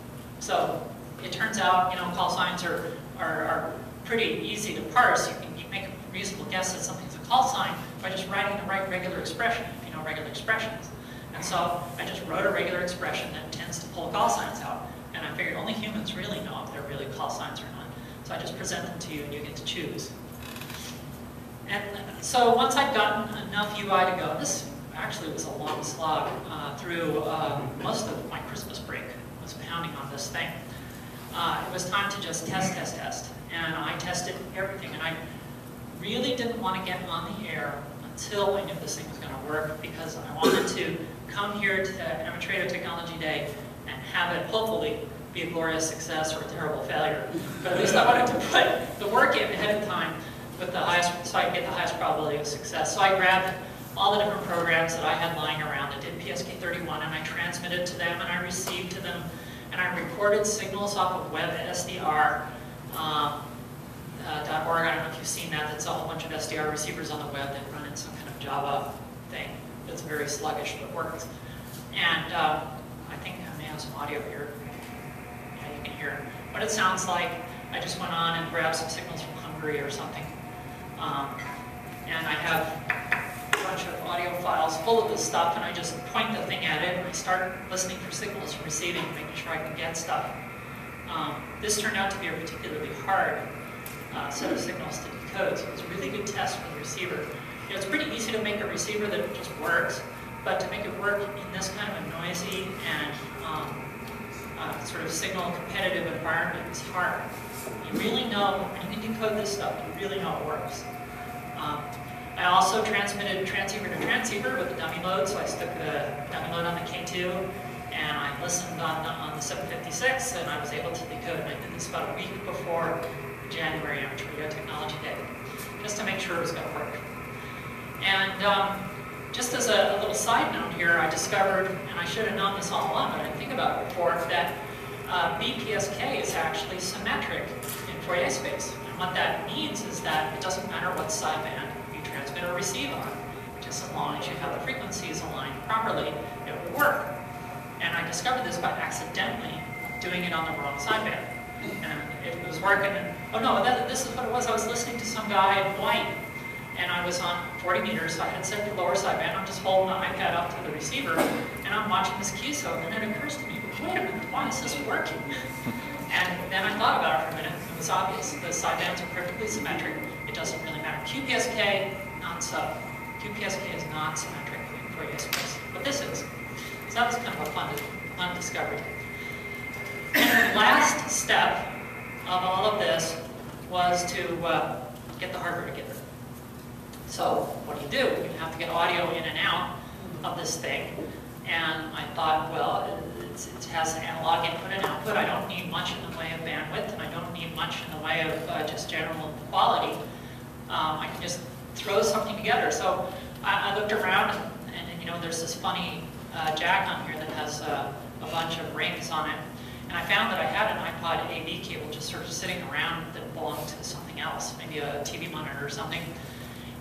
So it turns out, call signs are pretty easy to parse. You can make a reasonable guess that something's a call sign by just writing the right regular expression, if you know regular expressions. And so I just wrote a regular expression that tends to pull call signs out. And I figured only humans really know if they're really call signs or not. So I just present them to you and you get to choose. And so once I'd gotten enough UI to go, this actually was a long slog through most of my Christmas break. I was pounding on this thing. It was time to just test. And I tested everything. And I really didn't want to get on the air until I knew this thing was going to work, because I wanted to come here to Accelerator Technology Day and have it hopefully be a glorious success or a terrible failure. But at least I wanted to put the work in ahead of time with the highest, so I could get the highest probability of success. So I grabbed all the different programs that I had lying around that did PSK-31, and I transmitted to them, and I received to them, and I recorded signals off of WebSDR. .org. I don't know if you've seen that. That's a whole bunch of SDR receivers on the web that run in some kind of Java thing that's very sluggish but works. And I think I may have some audio here. Yeah, you can hear what it sounds like. I just went on and grabbed some signals from Hungary or something. And I have a bunch of audio files full of this stuff, and I just point the thing at it, and I start listening for signals from receiving, making sure I can get stuff. This turned out to be a particularly hard set of signals to decode, so it was a really good test for the receiver. It's pretty easy to make a receiver that just works, but to make it work in this kind of a noisy and sort of signal competitive environment is hard. You really know, when you can decode this stuff, you really know it works. I also transmitted transceiver to transceiver with a dummy load, so I stuck a dummy load on the K2, and I listened on the 756, and I was able to decode, and I did this about a week before January Accelerator Technology Day, just to make sure it was going to work. And just as a little side note here, I discovered, and I should have known this all along, but I didn't think about it before, that BPSK is actually symmetric in Fourier space. And what that means is that it doesn't matter what sideband you transmit or receive on, just as long as you have the frequencies aligned properly, it will work. And I discovered this by accidentally doing it on the wrong sideband. And it was working, and oh no, this is what it was. I was listening to some guy in white, and I was on 40 meters, so I had set the lower sideband. I'm just holding the iPad up to the receiver, and I'm watching this QSO, and then it occurs to me, wait a minute, why is this working? And then I thought about it for a minute. It was obvious. The sidebands are perfectly symmetric. It doesn't really matter. QPSK, not so. QPSK is not symmetric in Fourier space, but this is. So that was kind of a fun discovery. And the last step of all of this was to get the hardware together. So what do? You have to get audio in and out of this thing. And I thought, well, it has analog input and output. I don't need much in the way of bandwidth, and I don't need much in the way of just general quality. I can just throw something together. So I looked around, and you know, there's this funny jack on here that has a bunch of rings on it. And I found that I had an iPod AV cable just sort of sitting around that belonged to something else, maybe a TV monitor or something.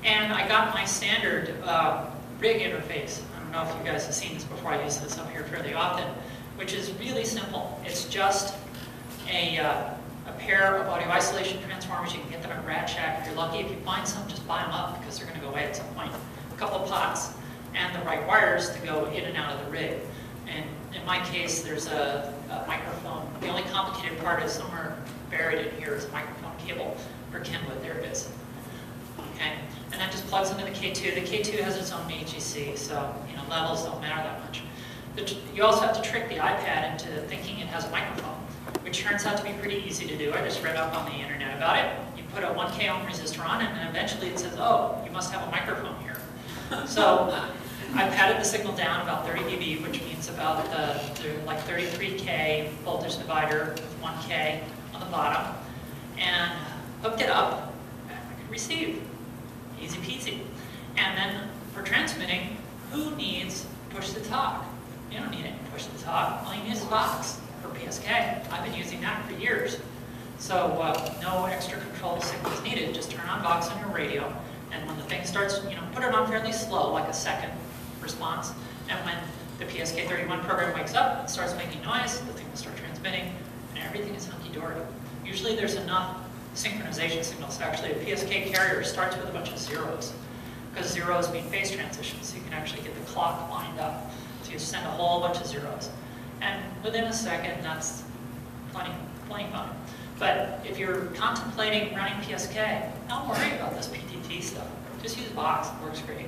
And I got my standard rig interface. I don't know if you guys have seen this before. I use this up here fairly often, which is really simple. It's just a pair of audio isolation transformers. You can get them at Rad Shack. If you're lucky, if you find some, just buy them up because they're going to go away at some point. A couple of pots and the right wires to go in and out of the rig. And in my case, there's a microphone. The only complicated part is somewhere buried in here is a microphone cable for Kenwood. There it is. Okay, and that just plugs into the K2. The K2 has its own AGC, so you know levels don't matter that much. You also have to trick the iPad into thinking it has a microphone, which turns out to be pretty easy to do. I just read up on the internet about it. You put a 1K ohm resistor on it, and eventually it says, oh, you must have a microphone here. So I padded the signal down about 30 dB, which means about like 33K voltage divider with 1K on the bottom, and hooked it up, and I could receive. Easy peasy. And then for transmitting, who needs push to talk? You don't need any push to talk. All you need is a box for PSK. I've been using that for years. So no extra control signals needed. Just turn on box on your radio, and when the thing starts, you know, put it on fairly slow, like a second response. And when the PSK-31 program wakes up and starts making noise, the thing will start transmitting, and everything is hunky-dory. Usually there's enough synchronization signals. Actually, a PSK carrier starts with a bunch of zeros, because zeros mean phase transitions, so you can actually get the clock lined up. So you send a whole bunch of zeros. And within a second, that's plenty fun. But if you're contemplating running PSK, don't worry about this PTT stuff. Just use box, it works great.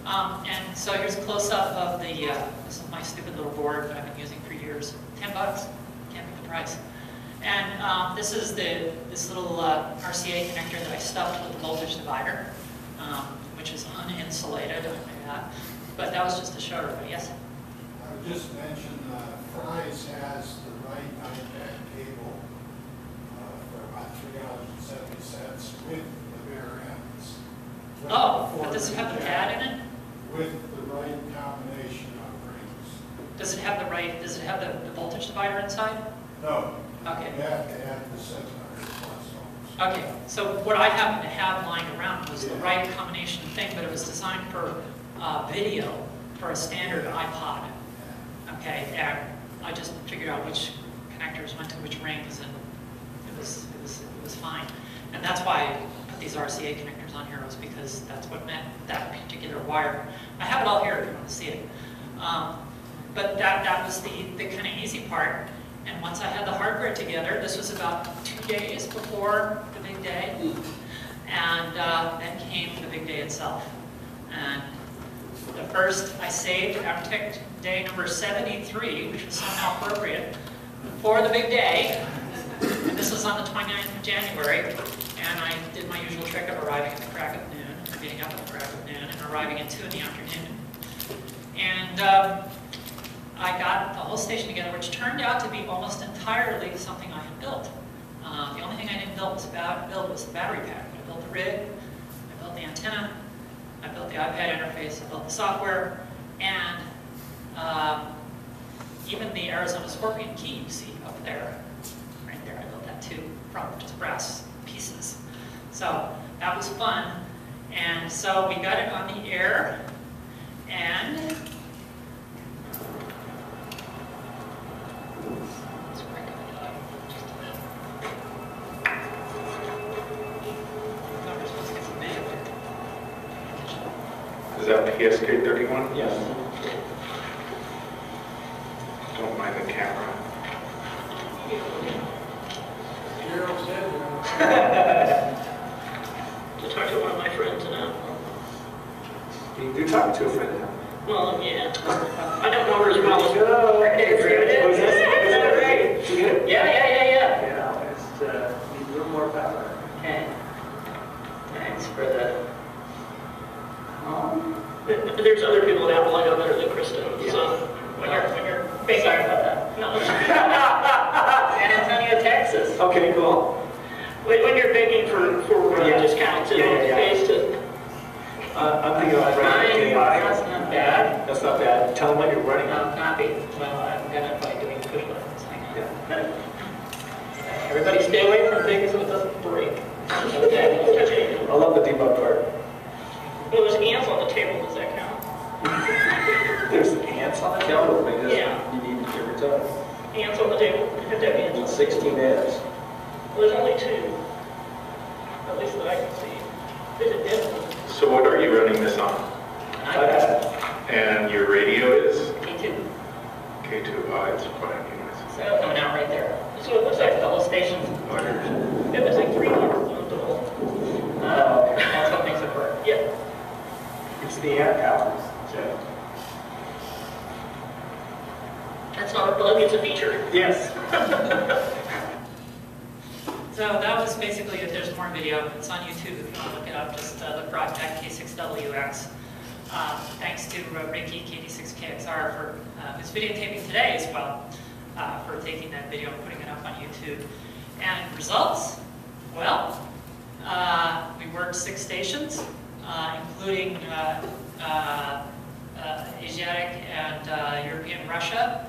And so here's a close-up of the, this is my stupid little board that I've been using for years. $10, can't beat the price. And this is this little RCA connector that I stuffed with a voltage divider, which is uninsulated, but that was just to show everybody. Yes? I would just mention Fry's has the right iPad cable for about $3.70 with the bare ends. Oh, but does it have the pad in it? With the right combination of rings. Does it have the right? Does it have the voltage divider inside? No. Okay. You have to have the 700 plus ohms. Okay, so what I happened to have lying around was the right combination thing, but it was designed for video for a standard iPod. Okay, and I just figured out which connectors went to which rings, and it was fine. And that's why I put these RCA connectors on here, was because that's what meant that particular wire. I have it all here if you want to see it. But that was the kind of easy part. And once I had the hardware together, this was about 2 days before the big day, and then came the big day itself. And the first I saved, I picked day number 73, which was somehow appropriate, for the big day. And this was on the 29th of January, and I did my usual trick of arriving at the crack of noon, or getting up at the crack of noon, and arriving at 2 in the afternoon. And I got the whole station together, which turned out to be almost entirely something I had built. The only thing I didn't build was the battery pack. I built the rig, I built the antenna, I built the iPad interface, I built the software, and even the Arizona Scorpion key you see up there, right there, I built that too, from just brass pieces. So that was fun. And so we got it on the air, and Is that PSK-31? yes. Don't mind the camera. Gerald said, To talk to one of my friends now. You do talk to a friend now. Well, yeah. I don't know her as well. Go. Okay, Was that great? Did you get it? Yeah. Okay, cool. When you're begging for Yeah. discounts, it Yeah. pays to. I'm thinking of running. That's not bad. That's not bad. Tell them what you're running. Copy. Well, I'm gonna try doing push buttons. Yeah. Everybody stay away from things so it doesn't break. Okay. I love the debug part. Well, there's ants on the table. Does that count? There's ants on the table. Yeah. You need to give it to us. Ants on the table? You have to have ants on the 16 ants. Well, there's only 2. At least that I can see. There's a dead one. So what are you running this on? iPad. And your radio is? K2. K2. Oh, it's quite a nice. So coming out right there. This is what it looks like, the whole station. It looks like 3 years total. That's what makes it work. Yeah. It's the ant hours. That's not a bug, it's a feature. Yes. So that was basically it. There's more video. It's on YouTube if you want to look it up. Just look for K6WX. Thanks to Ricky, K6WX for who's videotaping today as well, for taking that video and putting it up on YouTube. And results? Well, we worked 6 stations, including Asiatic and European Russia,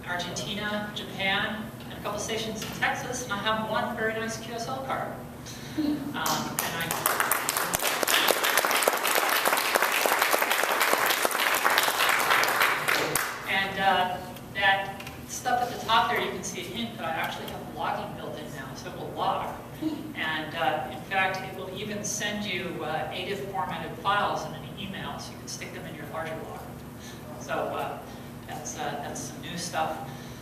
Argentina, Japan, and a couple stations in Texas, and I have one very nice QSL card. That stuff at the top there, you can see a hint that I actually have logging built in now, so it will log. And in fact, it will even send you ADIF formatted files in an email, so you can stick them in your larger log. So that's some new stuff.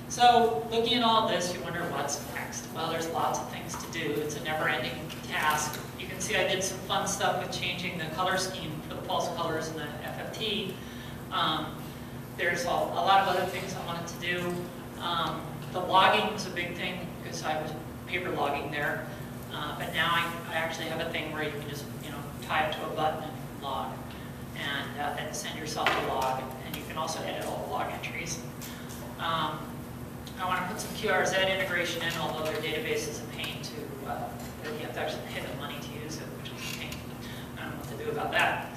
So looking at all this, you wonder what's next. Well, there's lots of things to do. It's a never-ending task. You can see I did some fun stuff with changing the color scheme for the pulse colors in the FFT. There's a lot of other things I wanted to do. The logging was a big thing because I was paper logging there. But now I actually have a thing where you can just tie it to a button and log. And then send yourself a log. And you can also edit all the log entries. I want to put some QRZ integration in, although their database is a pain to, you have to actually pay the money to use it, which is a pain. I don't know what to do about that.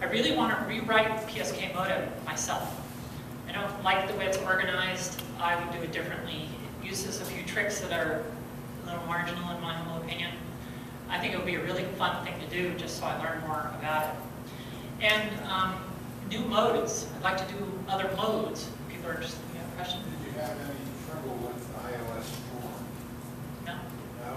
I really want to rewrite PSK modem myself. I don't like the way it's organized. I would do it differently. It uses a few tricks that are a little marginal in my humble opinion. I think it would be a really fun thing to do just so I learn more about it. And new modes. I'd like to do other modes. People are interested. You have a question? Did you have any trouble with iOS 4? No? No,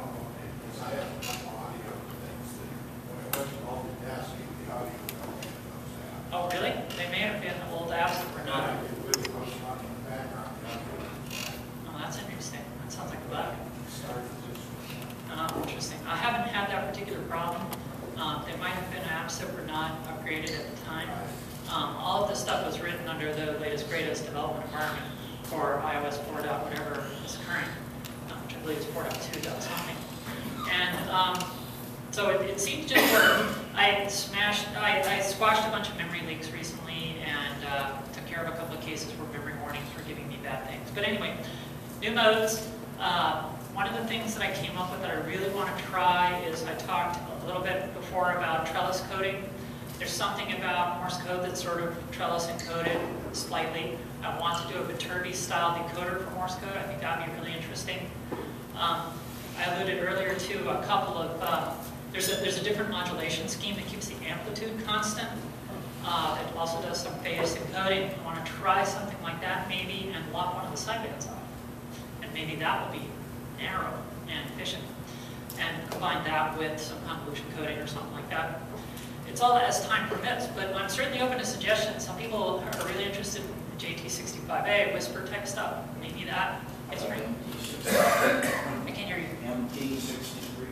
because I have some audio things that, when I wasn't multitasking, the audio would go into those apps. Oh, really? They may have been old apps that were not. It really was not in the background, the audio would Oh, that's interesting. That sounds like a bug. start to just... Interesting. I haven't had that particular problem. There might have been apps that were not upgraded at the time. All of this stuff was written under the latest, greatest development environment for iOS 4. Whatever is current, which I believe is 4.2 something. And so it seemed to just work. I squashed a bunch of memory leaks recently and took care of a couple of cases where memory warnings were giving me bad things. But anyway, new modes. One of the things that I came up with that I really want to try is I talked a little bit before about trellis coding. There's something about Morse code that's sort of trellis encoded slightly. I want to do a Viterbi style decoder for Morse code. I think that would be really interesting. I alluded earlier to a couple of, there's a different modulation scheme that keeps the amplitude constant. It also does some phase encoding. I want to try something like that maybe and lock one of the sidebands off. And maybe that will be narrow and efficient. And combine that with some convolution coding or something like that. It's all as time permits, but I'm certainly open to suggestions. Some people are really interested in JT65A, whisper type stuff. Maybe that is right. I can't hear you. MT63.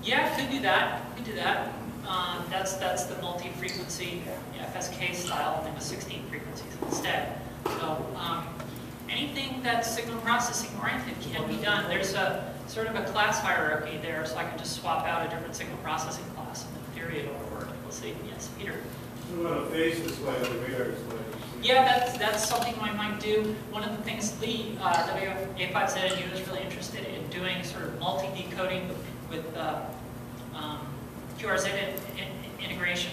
Yeah, could do that. Could do that. That's the multi-frequency FSK style thing with 16 frequencies instead. So anything that's signal processing oriented can be done. There's a sort of a class hierarchy there, so I can just swap out a different signal processing class, and in theory it will work. We'll see. Yes, Peter. We want to face this way, the radar display. Yeah, that's something I might do. One of the things Lee, W85ZNU, is really interested in doing sort of multi-decoding with QRZ integration.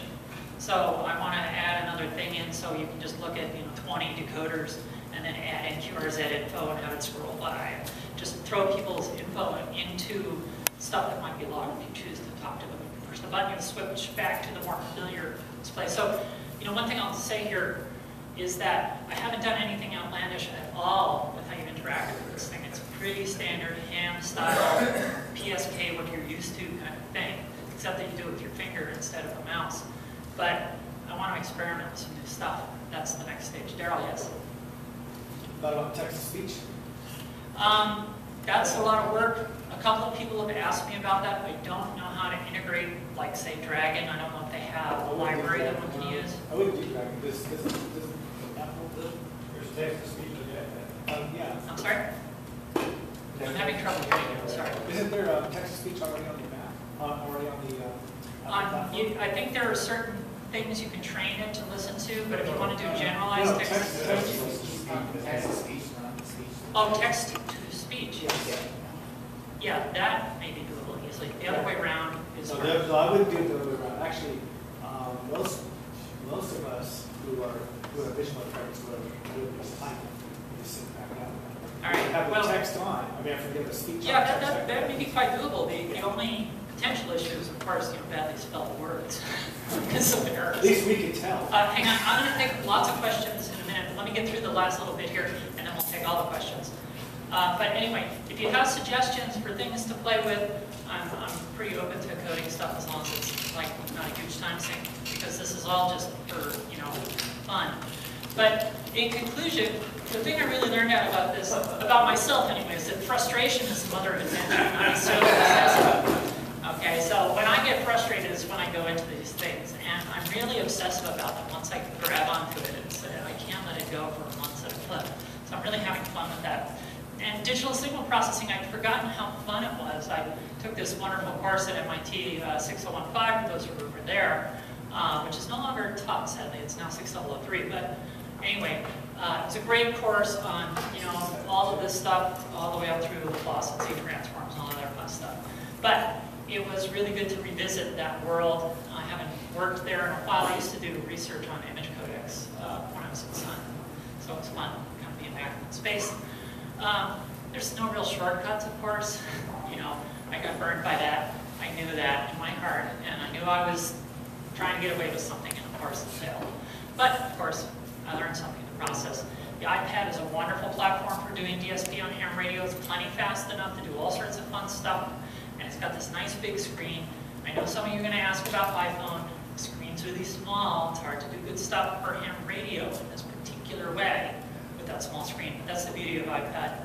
So I want to add another thing in so you can just look at 20 decoders and then add in QRZ info and have it scroll by. Just throw people's info into stuff that might be logged if you choose to talk to them. Push the button, you switch back to the more familiar display. So, one thing I'll say here is that I haven't done anything outlandish at all with how you interact with this thing. It's pretty standard ham style PSK, what you're used to kind of thing, except that you do it with your finger instead of a mouse. But I want to experiment with some new stuff. That's the next stage. Daryl, yes? Thought about text-to-speech? That's a lot of work. A couple of people have asked me about that. I don't know how to integrate, like, say, Dragon. I don't know if they have a library that one can use. I wouldn't do Dragon. This There's text-to-speech on the iPad. yeah. I'm sorry? I'm having trouble hearing you. I'm sorry. Isn't there text-to-speech already on the map? Already on the platform? I think there are certain things you can train it to listen to, but if you want to do generalized text-to-speech. Oh, text-to-speech. Yeah, that may be doable easily. The other way around is. So I wouldn't do it the other way around. Actually, most of us who are visual effects would just type it. Just sit back out. All right. Have Well, the text on. I mean, I forget the speech. yeah, that may be quite doable. The only potential issue is, of course, badly spelled words because of errors. At least we can tell. Hang on, I'm going to take lots of questions in a minute. Let me get through the last little bit here, and then we'll take all the questions. But anyway, if you have suggestions for things to play with, I'm pretty open to coding stuff as long as it's like not a huge time sink, because this is all just for fun. But in conclusion, the thing I really learned out about this, about myself anyway, is that frustration is the mother of invention. I'm so obsessive. Okay, so when I get frustrated is when I go into these things, and I'm really obsessive about them once I grab onto it. I can't let it go for months at a clip. So I'm really having fun with that. And digital signal processing, I'd forgotten how fun it was. I took this wonderful course at MIT 6015, for those who were there, which is no longer taught, sadly. It's now 6003. But anyway, it's a great course on all of this stuff, all the way up through Laplace and Z transforms and all that other fun stuff. But it was really good to revisit that world. I haven't worked there in a while. I used to do research on image codecs when I was at Sun. So it was fun kind of being back in space. There's no real shortcuts, of course. I got burned by that. I knew that in my heart, and I knew I was trying to get away with something, and of course it failed. But of course, I learned something in the process. The iPad is a wonderful platform for doing DSP on ham radio. It's plenty fast enough to do all sorts of fun stuff, and it's got this nice big screen. I know some of you are going to ask about iPhone. The screen's really small. It's hard to do good stuff for ham radio in this particular way with that small screen. But that's the beauty of iPad.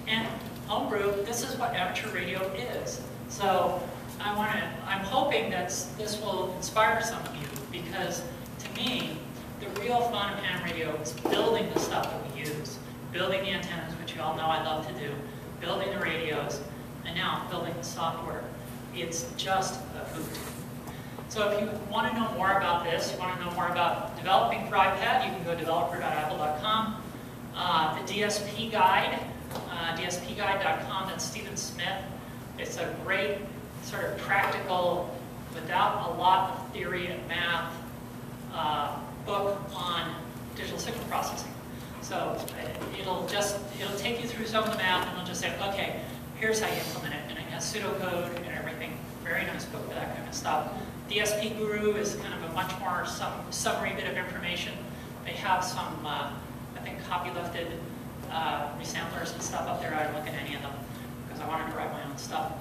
And homebrew, this is what amateur radio is. So I'm hoping that this will inspire some of you, because to me, the real fun of ham radio is building the stuff that we use, building the antennas, which you all know I love to do, building the radios, and now building the software. It's just a hoot. So if you want to know more about this, you want to know more about developing for iPad, you can go developer.apple.com. The DSP guide, dspguide.com, that's Stephen Smith. It's a great sort of practical, without a lot of theory and math, book on digital signal processing. So it'll take you through some of the math, and it'll just say, okay, here's how you implement it. And it has pseudocode and everything. Very nice book for that kind of stuff. DSP Guru is kind of a much more summary bit of information. They have some, I think, copylifted resamplers and stuff up there. I don't look at any of them because I wanted to write my own stuff.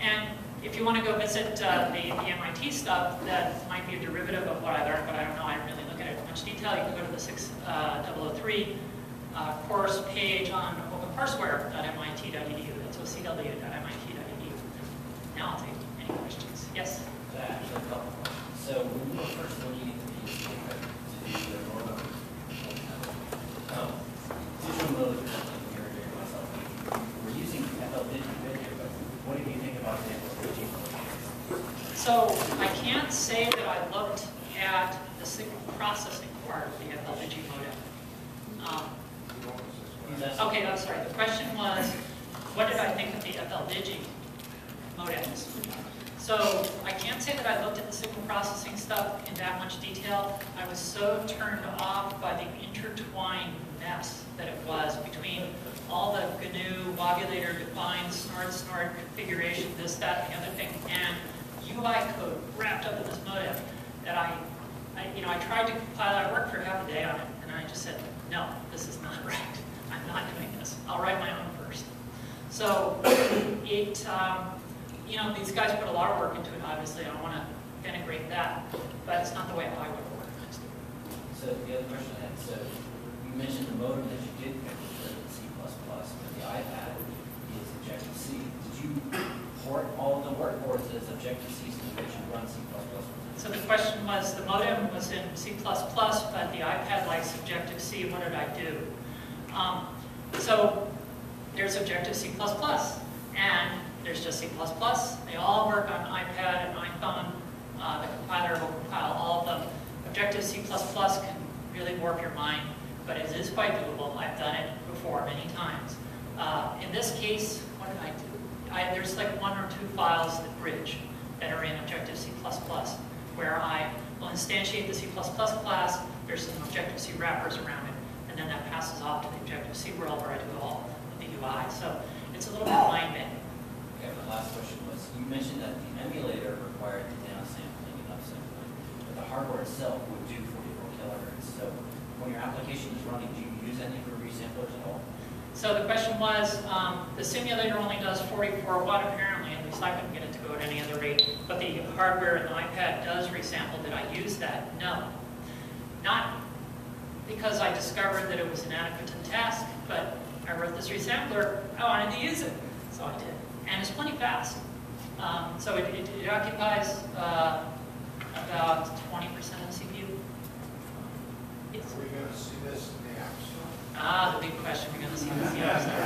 And if you want to go visit the MIT stuff, that might be a derivative of what I learned, but I don't know. I didn't really look at it in much detail. You can go to the 6003 course page on opencourseware.mit.edu. That's ocw.mit.edu. Now I'll take any questions. Yes? Actually, a couple. So when we were first looking into these to do the normal digital mode, myself, we're using FL Digi video, but what do you think about the FL Digi mode? So I can't say that I looked at the signal processing part of the FL Digi modem. Okay, I'm sorry. The question was, what did I think of the FLDigi modems? So I can't say that I looked at the signal processing stuff in that much detail. I was so turned off by the intertwined mess that it was between all the GNU, wobulator, define, snort configuration, this, that, and the other thing, and UI code wrapped up in this modem that I tried to compile. I worked for half a day on it, and I just said, no, this is not right. I'm not doing this. I'll write my own first. So it, these guys put a lot of work into it, obviously. I don't want to denigrate that, but it's not the way I would have organized it. So the other question I had, so you mentioned the modem that you did pick was C++, but the iPad is Objective-C. Did you port all of the work, or is it Objective-C so that you run C++? So the question was, the modem was in C++, but the iPad likes Objective-C. What did I do? So there's Objective-C++, and there's just C++. They all work on iPad and iPhone. The compiler will compile all of them. Objective-C++ can really warp your mind, but it is quite doable. I've done it before many times. In this case, what did I do? There's like 1 or 2 files that bridge that are in Objective-C++, where I will instantiate the C++ class. There's some Objective-C wrappers around it, and then that passes off to the Objective-C world where I do all of the UI. So it's a little bit mind-bending. Okay, my last question was, you mentioned that the emulator required the downsampling and upsampling, but the hardware itself would do 44 kilohertz. So when your application is running, do you use any for resamplers at all? So the question was, the simulator only does 44 watt apparently, at least I couldn't get it to go at any other rate, but the hardware in the iPad does resample. Did I use that? No. Not because I discovered that it was inadequate to the task, but I wrote this resampler, I wanted to use it, so I did. And it's plenty fast. So it occupies about 20% of the CPU. Yes. Are we going to see this in the App Store? Ah, the big question, we're going to see this in the App Store.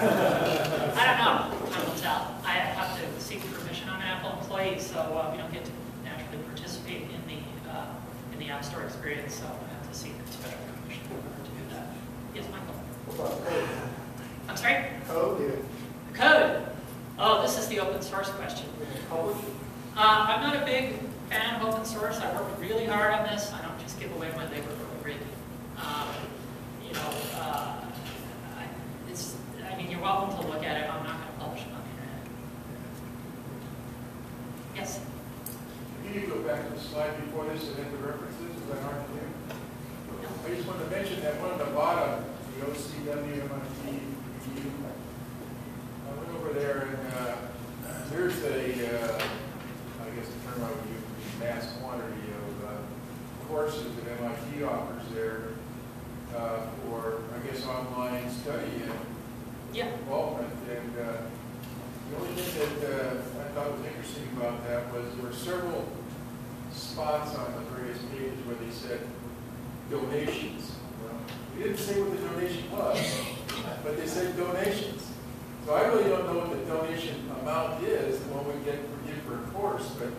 I don't know, time will tell. I have to seek permission. I'm an Apple employee, so we don't get to naturally participate in the App Store experience, so I have to seek special permission in order to do that. Yes, Michael? What about code? I'm sorry? Code, yeah. The code. Oh, this is the open source question. Publish it. I'm not a big fan of open source. I work really hard on this. I don't just give away my labor for free. You're welcome to look at it. I'm not going to publish it on the internet. Yes? Can you go back to the slide before this and then the references? Is that hard to do? I just wanted to mention that one at the bottom, the OCWMIT review. I went over there and there's I guess the term I would use would be mass quantity of courses that MIT offers there for, I guess, online study and involvement. And the only thing that I thought was interesting about that was there were several spots on the various pages where they said donations. Well, we didn't say what the donation was, but they said donations. So I really don't know what the donation amount is, the one we get for a course, but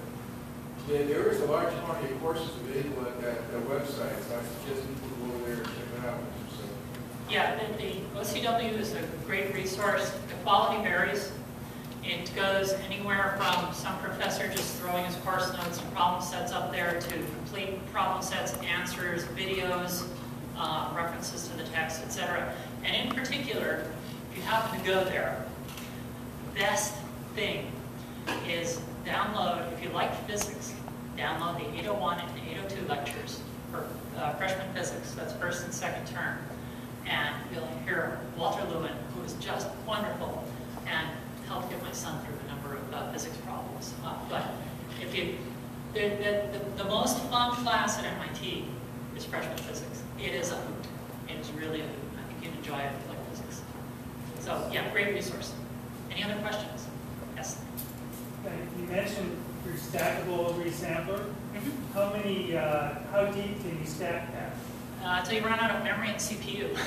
there is a large quantity of courses available at that website, so I suggest people go over there and check it out. So. Yeah, the OCW is a great resource. The quality varies. It goes anywhere from some professor just throwing his course notes and problem sets up there to complete problem sets, answers, videos, references to the text, etc. And in particular, if you happen to go there, the best thing is download, if you like physics, download the 801 and 802 lectures for freshman physics, that's first and second term. And you'll hear Walter Lewin, who is just wonderful, and helped get my son through a number of physics problems. But if you, the most fun class at MIT is freshman physics. It is a hoot. It is really a hoot. I think you'd enjoy it if you like physics. So yeah, great resource. Any other questions? Yes? You mentioned your stackable resampler. How deep can you stack that? Until you run out of memory and CPU.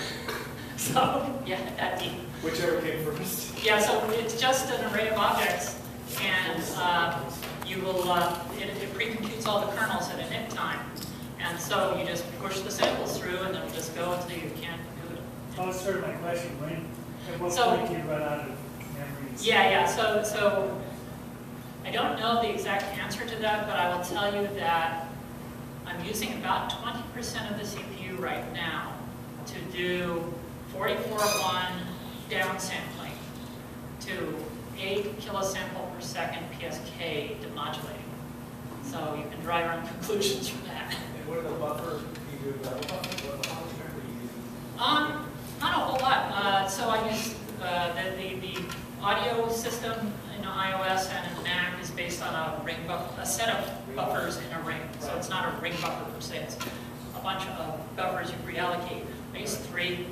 So, yeah, that deep. Whichever came first. Yeah, so it's just an array of objects, and you will, it pre-computes all the kernels at init time. And so you just push the samples through, and they'll just go until you can't do it. Oh, that's sort of my question. At what So- point do you run out of memories? Yeah, so I don't know the exact answer to that, but I will tell you that I'm using about 20% of the CPU right now to do 44.1 downsampling to 8 kilosample per second PSK demodulating. So you can draw your own conclusions from that. And what are the buffer, do you do level buffer, what how much memory do you use? Not a whole lot. So I use the audio system in iOS and in Mac is based on a set of buffers in a ring. So it's not a ring buffer per se. It's a bunch of buffers you reallocate. I use 3.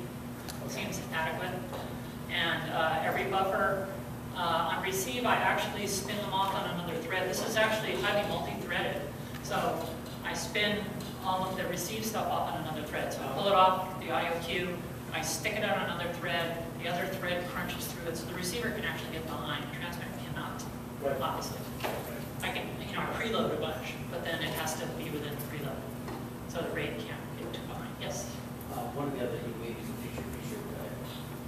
Seems adequate. And every buffer on receive, I actually spin them off on another thread. This is actually highly multi-threaded. So I spin all of the receive stuff off on another thread. So I pull it off the audio cue, I stick it on another thread, the other thread crunches through it, so the receiver can actually get behind. The transmitter cannot, obviously. I can, I preload a bunch, but then it has to be within the preload. So the RAID can't get too behind. Yes? One of the other maybe is a future feature.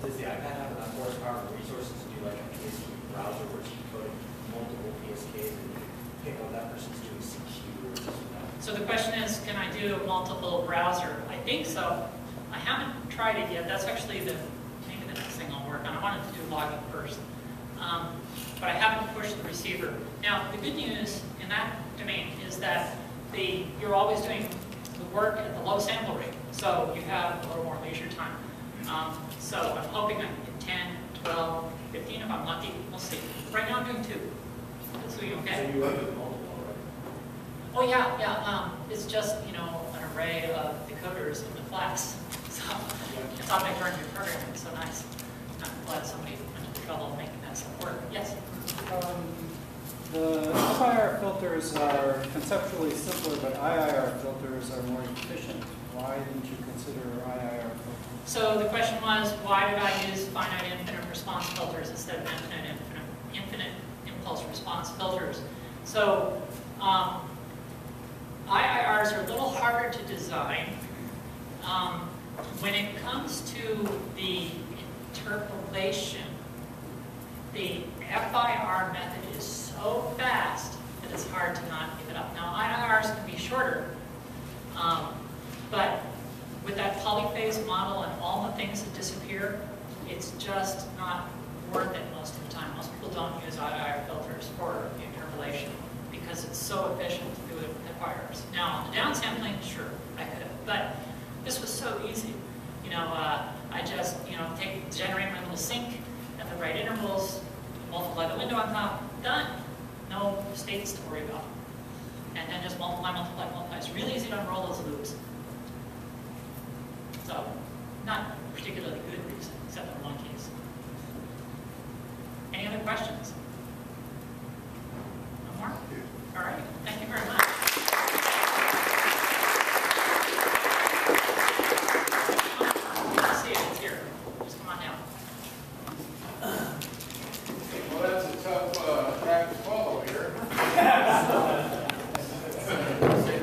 Does the iPad have enough horsepower and resources to do like a PSK browser where it's encoding multiple PSKs and you can pick up that person's doing CQ or this or that? So the question is, can I do a multiple browser? I think so. I haven't tried it yet. That's actually maybe the next thing I'll work on. I wanted to do logging first. But I haven't pushed the receiver. Now, the good news in that domain is that you're always doing the work at the low sample rate. So you have a little more leisure time. So I'm hoping I can get 10, 12, 15 if I'm lucky. We'll see. Right now I'm doing 2. It's doing okay. So you work with multiple, right? Oh yeah. It's just, an array of decoders in the class. So I thought I learned your programming. It's so nice. I'm glad somebody went to the trouble of making that stuff work. Yes? The FIR filters are conceptually simpler, but IIR filters are more efficient. Why didn't you consider IIR filters? So the question was, why did I use finite infinite response filters instead of infinite impulse response filters? So IIRs are a little harder to design. When it comes to the interpolation, the FIR method is so fast that it's hard to not give it up. Now, IIRs can be shorter, but with that polyphase model and all the things that disappear, it's just not worth it most of the time. Most people don't use IIR filters for the interpolation because it's so efficient to do it with FIRs. Now, on the downsampling, sure, I could have, but this was so easy. I just, generate my little sync at the right intervals, multiply the window on top, done. No states to worry about. And then just multiply. It's really easy to unroll those loops. So, not particularly good reason, except for